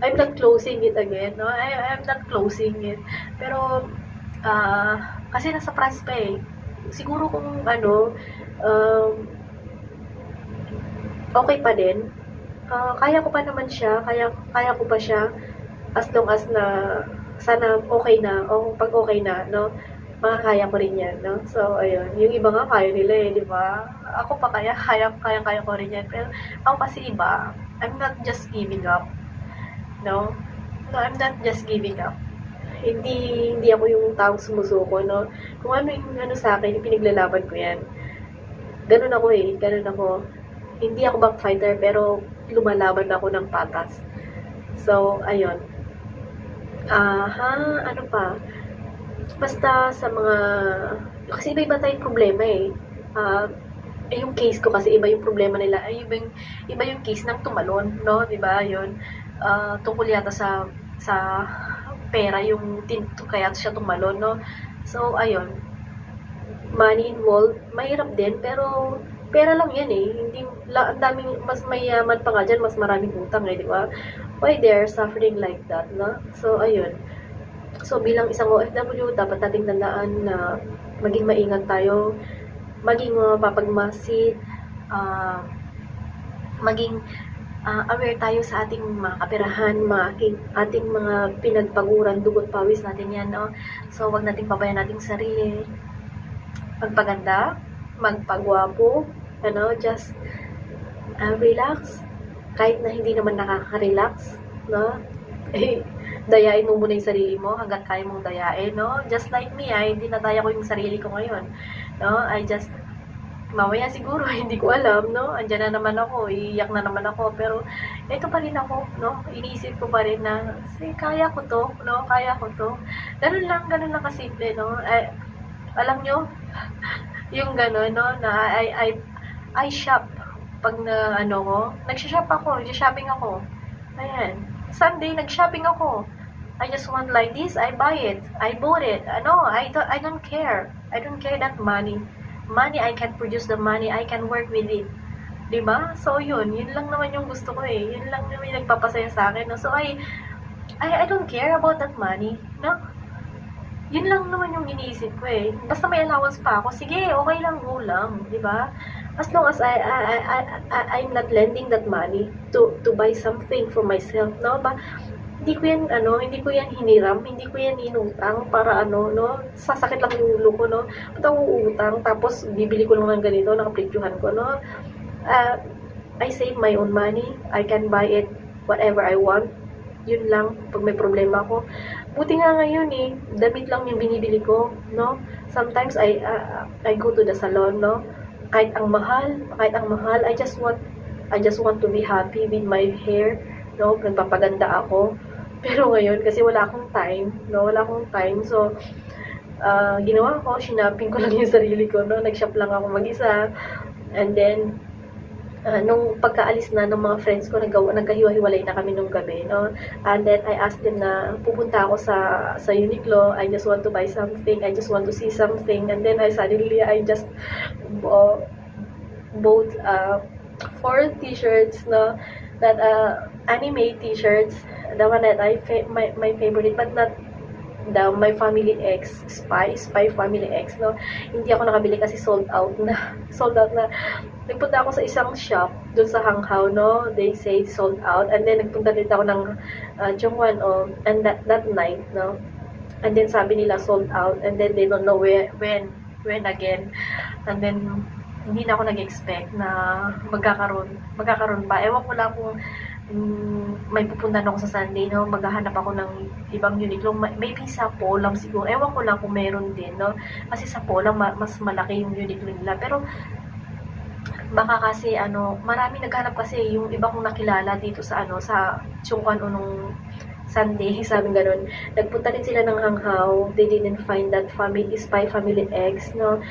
I'm not closing it again, no? I'm not closing it. Pero, kasi nasa process pa eh. Siguro kung okay pa din. Kaya ko pa naman siya. Kaya ko pa siya. As long as na sana okay na. O pag okay na, no? Makakaya ko rin yan, no? So, ayun. Yung iba nga kaya nila eh, di ba? Ako pa kaya ko rin yan. Pero ako kasi iba, I'm not just giving up. No? No, I'm not just giving up. Hindi ako yung taong sumusuko, no? Kung ano yung sa akin, pinaglalaban ko yan. Ganun ako eh, ganun ako. Hindi ako backfighter, pero lumalaban ako ng patas. So, ayun. Ano pa? Basta sa mga... Kasi iba-iba tayong problema eh. Yung case ko kasi iba yung problema nila. Iba yung case ng tumalon, no? Diba? Yun. Tungkol yata sa pera yung kaya siya tumalon, no? So, ayun. Money involved. Mahirap din, pero pera lang yan eh. Hindi, ang daming, mas mayaman pa nga dyan, mas maraming utang eh, di ba? Why they're suffering like that, no? So, ayun. So, bilang isang OFW, dapat nating tandaan na maging maingat tayo, maging mapapagmasid, maging aware tayo sa ating mga kapirahan, ating mga pinagpaguran, dugot pawis natin yan, no? So, wag nating pabayaan nating sarili. Magpaganda, magpagwapo, just relax. Kahit na hindi naman nakaka-relax, no? Eh, dayain mo muna yung sarili mo hanggat kaya mong dayain, no? Just like me, ay dinadaya ko yung sarili ko ngayon, no? Mamaya siguro, hindi ko alam, no? Andyan na naman ako, iiyak na naman ako, pero ito pa rin ako, no? Iniisip ko pa rin na, kaya ko to, no? Kaya ko to. Ganun lang kasimple, no? Alam nyo, yung ganun, no? Na I shop. Pag na, nagsha-shop ako, nag-shopping ako. Ayan. Sunday, nag-shopping ako. I just want like this, I buy it. I bought it. I don't care. I don't care that money. Money, I can produce the money. I can work with it. Diba? So, yun lang naman yung gusto ko eh. Yun lang naman yung nagpapasaya sa akin. No? So, I don't care about that money. No? Yun lang naman yung iniisip ko eh. Basta may allowance pa ako, sige, okay lang, go lang. Diba? As long as I'm not lending that money to buy something for myself. No? Hindi ko yan hiniram, hindi ko yan inutang para no, sasakit lang yung ulo ko, no. Ba't ako uutang, tapos bibili ko lang ng ganito, nakapretyuhan ko, no. I save my own money, I can buy it whatever I want. Yun lang, pag may problema ako. Buti nga ngayon eh, damit lang yung binibili ko, no. Sometimes I go to the salon, no. Kahit ang mahal, I just want to be happy with my hair, no. Nagpapaganda ako. Pero ngayon, kasi wala akong time, no? Wala akong time. So, ginawa ko, shinaping ko lang yung sarili ko, no? Nag-shop lang ako mag-isa. And then, nung pagkaalis na ng mga friends ko, nagkahiwa-hiwalay na kami nung gabi, no? And then, I asked them na pupunta ako sa Uniqlo. I just want to buy something. I just want to see something. And then, I just bought 4 t-shirts, no? That anime t-shirts, the one that my favorite, but not my Family X, Spy Family X, no. Hindi ako nakabili kasi sold out na. Nagpunta ako sa isang shop dun sa Hanghaw, no. They say sold out, and then nagpunta din ako ng Chongwan, and that night, no. And then sabi nila sold out, and then they don't know when again. And then hindi na ako nag-expect na magkakaroon ba. Ewan ko lang kung may pupuntahan ako sa Sunday, no? Maghahanap ako ng ibang Uniqlo. Maybe sa Polam siguro. Ewan ko lang kung meron din, no? Kasi sa Polam, mas malaki yung Uniqlo nila. Pero, baka kasi, marami naghanap kasi yung iba kong nakilala dito sa, sa Chongqing nung Sunday, sabi ganun. Nagpunta din sila ng Hanghaw. They didn't find that Spy Family X, no?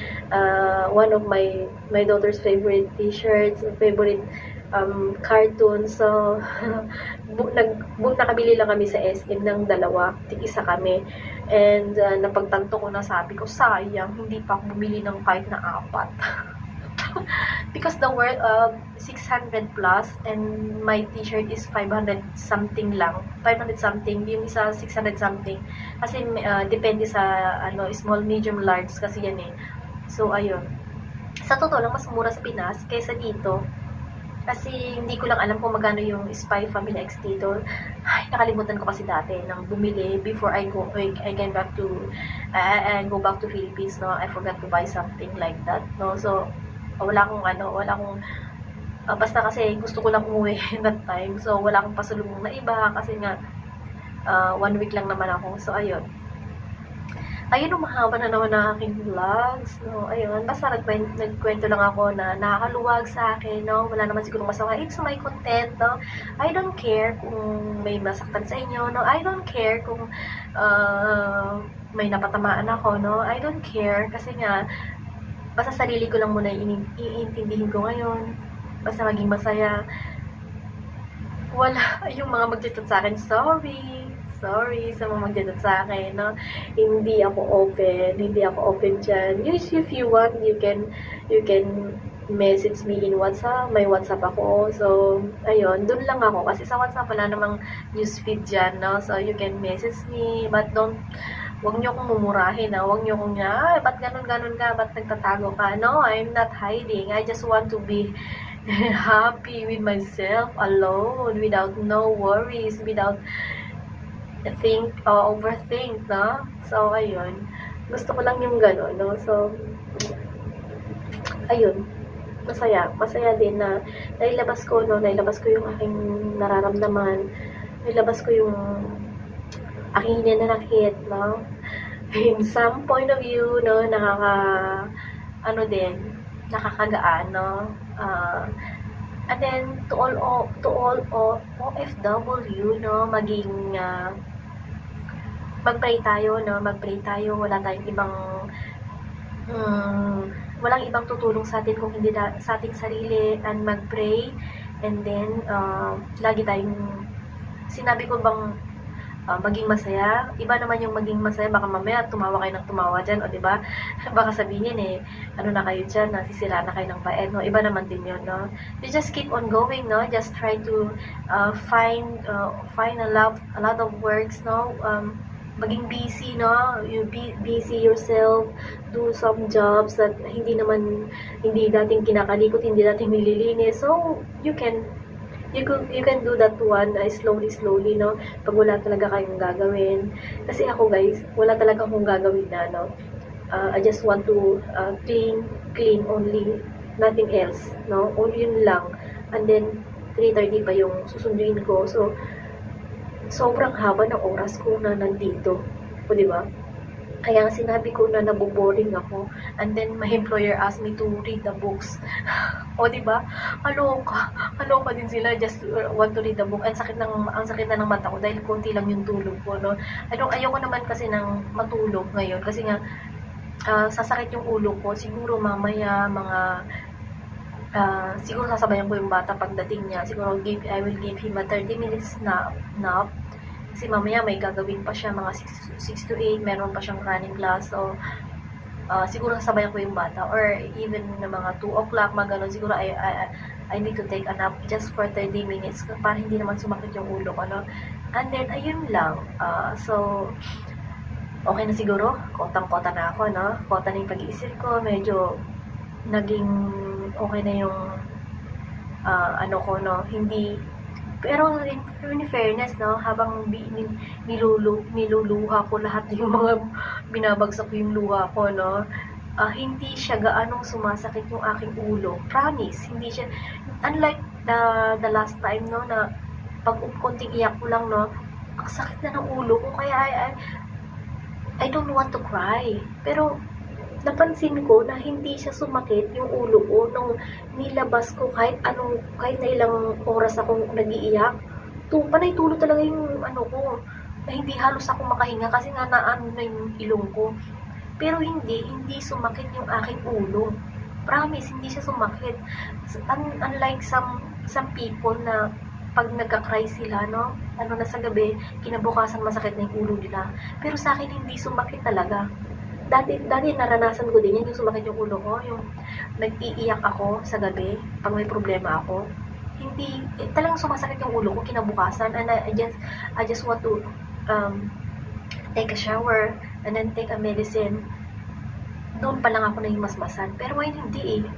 One of my daughter's favorite t-shirts, favorite cartoons. So, nakabili lang kami sa SM ng 2. Tig-isa kami. And, napagtanto ko na, sabi ko, sayang, hindi pa ako bumili ng kahit na 4. Because the worth of 600 plus and my t-shirt is 500 something lang. 500 something, yung isa 600 something. Kasi depende sa small, medium, large kasi yan eh. So ayun. Sa totoo lang, mas mura sa Pinas kaysa dito. Kasi hindi ko lang alam kung magkano yung Spy Family X dito. Ay, nakalimutan ko kasi dati nang bumili before I go back to Philippines, no. I forgot to buy something like that, no. So wala akong basta kasi gusto ko lang umuwi that time. So, wala akong pasalubong na iba kasi nga 1 week lang naman ako. So, ayun. Ayun, mahaba na naman ang aking vlogs, no. Ayun, basta nagkwento lang ako na nakakaluwag sa akin, no. Wala naman siguro masama. It's my content, no. I don't care kung may masaktan sa inyo, no. I don't care kung may napatamaan ako, no. I don't care kasi nga basta sarili ko lang muna iintindihin ko ngayon. Basta maging masaya. Wala yung mga mag-chat sa akin. Sorry sa mga mag-chat sa akin, no? Hindi ako open dyan. If you want, you can message me in WhatsApp. May WhatsApp ako. So, ayun, dun lang ako. Kasi sa WhatsApp wala namang newsfeed dyan, no? So, you can message me, but huwag niyo akong mumurahin, ha? Huwag niyo akong ba't ganun ka? Ba't nagtatago ka? No, I'm not hiding. I just want to be happy with myself, alone, without no worries, without overthink, no? So, ayun. Gusto ko lang yung gano'n, no? So, ayun. Masaya din na nailabas ko yung aking nararamdaman. nilabas ko yung aking hinanakit, no? In some point of view, no, nakakagaan, no? And then, to all OFW, no, mag-pray tayo, no? Mag-pray tayo, walang ibang tutulong sa atin kung hindi sa ating sarili, and mag-pray. And then, lagi tayong, sinabi ko bang maging masaya? Iba naman yung maging masaya, baka mamaya tumawa kayo ng tumawa dyan, o diba? Baka sabihin ano na kayo dyan, nasisira na kayo ng paed, no? Iba naman din yun, no? You just keep on going, no? Just try to find a lot of works, no? Maging busy, no? You busy yourself, do some jobs that hindi dating kinakalikot, hindi dating nililinis. So, you can do that one slowly, no? Pag wala talaga kayong gagawin. Kasi ako, guys, wala talaga akong gagawin na, no? I just want to clean only, nothing else, no? Only yun lang. And then, 3:30 pa yung susunduin ko. So, sobrang haba ng oras ko na nandito. O, diba? Kaya sinabi ko na naboboring ako. And then, my employer asked me to read the books. O, diba? Kaloka din sila. Just want to read the book. Ang sakit na ng mata ko dahil konti lang yung tulog ko, no? Ayoko naman kasi ng matulog ngayon. Kasi nga, sasakit yung ulo ko. Siguro mamaya, siguro sasabayan ko yung bata pagdating niya. Siguro, I will give him a 30 minutes nap. Kasi mamaya may gagawin pa siya, mga 6 to 8, meron pa siyang running class. So, siguro sasabayan ko yung bata. Or even na mga 2 o'clock, mga ganun. Siguro I need to take a nap just for 30 minutes para hindi naman sumakit yung ulo ko, no? And then, ayun lang. So, okay na siguro. Kotang-kota na ako, no? Kota na yung pag-iisip ko. Medyo naging okay na yung no? Hindi. Pero in fairness, no, habang niluluha ko lahat yung mga binabagsak ko yung luha ko, no, hindi siya gaanong sumasakit yung aking ulo. Promise, hindi siya, unlike the last time, no, na pag konting iyak ko lang, no, ang sakit na ng ulo ko, kaya I don't want to cry. Pero napansin ko na hindi siya sumakit yung ulo ko nung nilabas ko kahit na ilang oras akong nag-iiyak. Panay tulo talaga yung ko, na hindi halos ako makahinga kasi nga naano na yung ilong ko. Pero hindi sumakit yung aking ulo. Promise, hindi siya sumakit. Unlike some people na pag nagka-cry sila, no, na sa gabi, kinabukasan masakit na yung ulo nila. Pero sa akin, hindi sumakit talaga. Dati naranasan ko din yan, yung sumakit yung ulo ko, yung nag-iiyak ako sa gabi, pag may problema ako. Hindi, talagang sumasakit yung ulo ko kinabukasan, and I just want to take a shower, and then take a medicine. Doon pa lang ako nahimasmasan. Pero ngayon hindi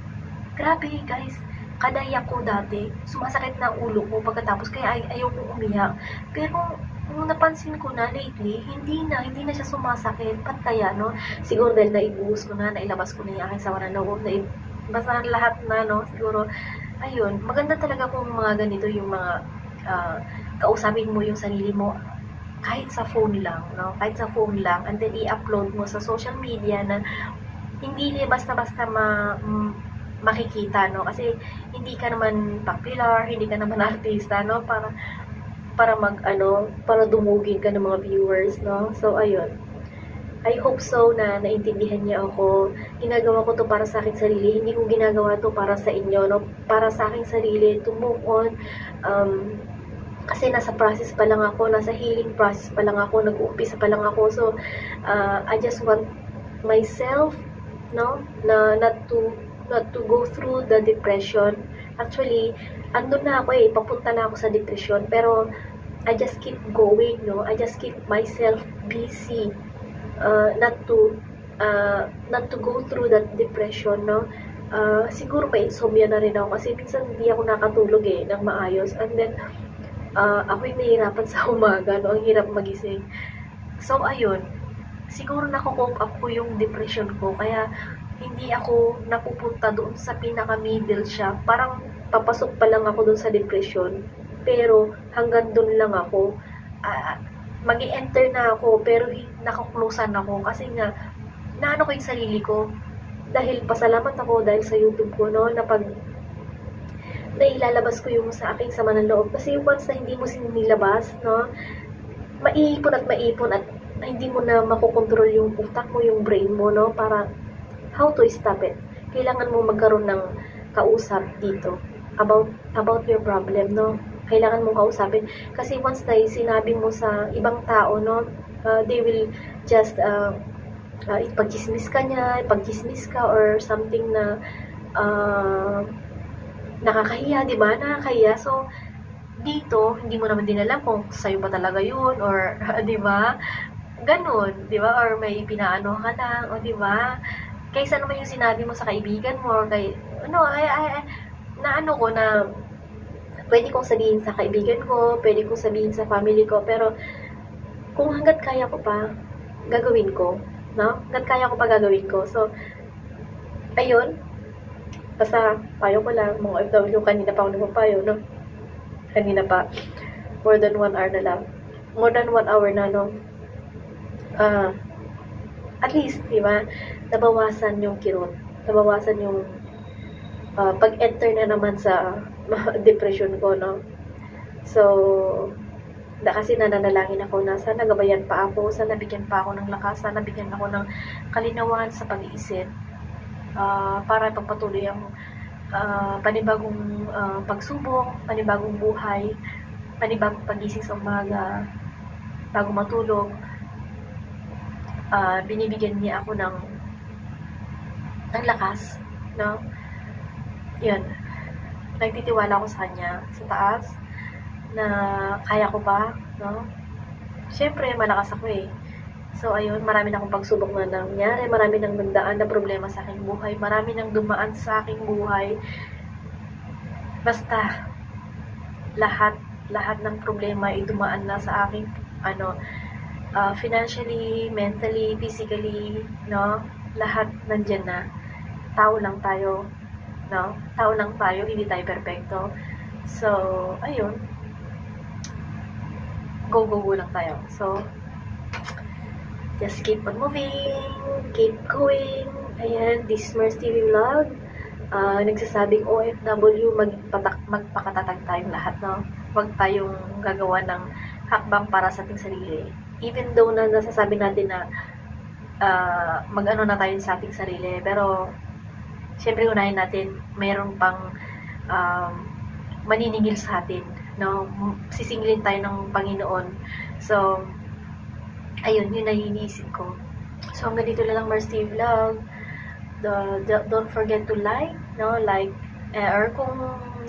Grabe, guys. Kada iyak ko dati, sumasakit na ulo ko pagkatapos, kaya ayaw kong umiyak. Pero, nung napansin ko na lately, hindi na siya sumasakit. Ba't kaya, no? Siguro dahil naibuhos ko na, nailabas ko na yung aking sawa na loob, basta lahat na, no? Siguro, ayun, maganda talaga kung mga ganito yung mga, kausapin mo yung sarili mo, kahit sa phone lang, no? Kahit sa phone lang, and then i-upload mo sa social media na hindi basta-basta makikita, no? Kasi hindi ka naman popular, hindi ka naman artista, no? Para dumugin ka ng mga viewers, no? So, ayun. I hope so na naintindihan niya ako. Ginagawa ko to para sa aking sarili. Hindi ko ginagawa to para sa inyo, no? Para sa aking sarili, to move on. Kasi nasa process pa lang ako, nasa healing process pa lang ako, nag-uumpisa pa lang ako. So, I just want myself, no? Not to go through the depression. Actually, andun na ako papunta na ako sa depression, pero I just keep going, no? I just keep myself busy, not to go through that depression, no? Siguro may insomnia na rin ako kasi minsan hindi ako nakatulog ng maayos, and then ako'y nahihirapan sa umaga, no? Ang hirap magising. So, ayun, siguro nakukope up ko yung depression ko, kaya hindi ako napupunta doon sa pinaka-middle siya. Parang papasok pa lang ako doon sa depression. pero hanggang dun lang ako. Mag-i-enter na ako, pero nakaklosan ako kasi nga, naano ko yung sarili ko. Dahil pasalamat ako dahil sa YouTube ko, no, na pag nailalabas ko yung sa aking sama ng loob. Kasi once na hindi mo sinilabas, no, maiipon at hindi mo na makokontrol yung utak mo, yung brain mo, no, para how to stop it. Kailangan mo magkaroon ng kausap dito about your problem, no. Kailangan mong kausapin kasi once na sinabi mo sa ibang tao, no, they will just ipagchismis ka niya, ipagchismis ka or something na nakakahiya, di ba? Nakakahiya. So, dito, hindi mo naman din alam kung sa'yo ba talaga yun or, di ba? Ganun, di ba? Or may pinaano ka lang, o di ba? Kaysa naman yung sinabi mo sa kaibigan mo or kay, naano ko na pwede kong sabihin sa kaibigan ko, pwede kong sabihin sa family ko, pero kung hanggat kaya ko pa, gagawin ko, no? Hanggat kaya ko pa, gagawin ko. So, ayun, basta payo ko lang, mga OFW, kanina pa ako nagpapayo, no? Kanina pa, more than 1 hour na lang. More than 1 hour na, no? At least, di ba, nabawasan yung kirot, nabawasan yung pag-enter na naman sa depression ko, no? So, kasi nananalangin ako na sana gabayan pa ako, sana bigyan pa ako ng lakas, sana bigyan ako ng kalinawan sa pag-iisip, para pagpatuloy ang panibagong pagsubok, panibagong buhay, panibagong pagising sa umaga, bago matulog. Binibigyan niya ako ng lakas, no? Yun, nagtitiwala ako sa kanya, sa taas, na kaya ko pa, no? Siyempre, malakas ako eh. So, ayun, marami na akong pagsubok na nangyari, marami nang nagdaan na problema sa aking buhay, marami nang dumaan sa aking buhay. Basta, lahat ng problema ay dumaan na sa aking, financially, mentally, physically, no? Lahat nandyan na. Tao lang tayo, no? Tao lang tayo, hindi tayo perfecto. So, ayun. Go lang tayo. So, just keep on moving, keep going. Ayan, this is Mers TV Vlog. Nagsasabing OFW, magpakatatag tayong lahat, no? Huwag tayong gagawa ng hakbang para sa ating sarili. Even though na nasasabi natin na mag-ano na tayo sa ating sarili, pero syempre unahin natin, mayroon pang maniningil sa atin, no? Sisingilin tayo ng Panginoon. So, ayun, yun na iniisip ko. So, hanggang dito lang Mers TV Vlog. Don't forget to like, no? Like, or kung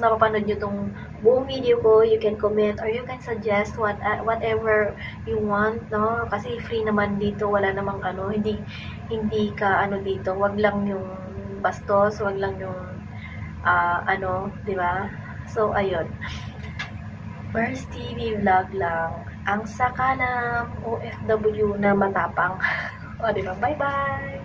napapanood nyo tong buong video ko, you can comment or you can suggest whatever you want, no? Kasi free naman dito, wala namang hindi ka dito, wag lang yung bastos, wag lang yung di ba? So, ayun. Mers TV Vlog lang. Ang sakalam OFW na matapang. O, diba? Bye-bye!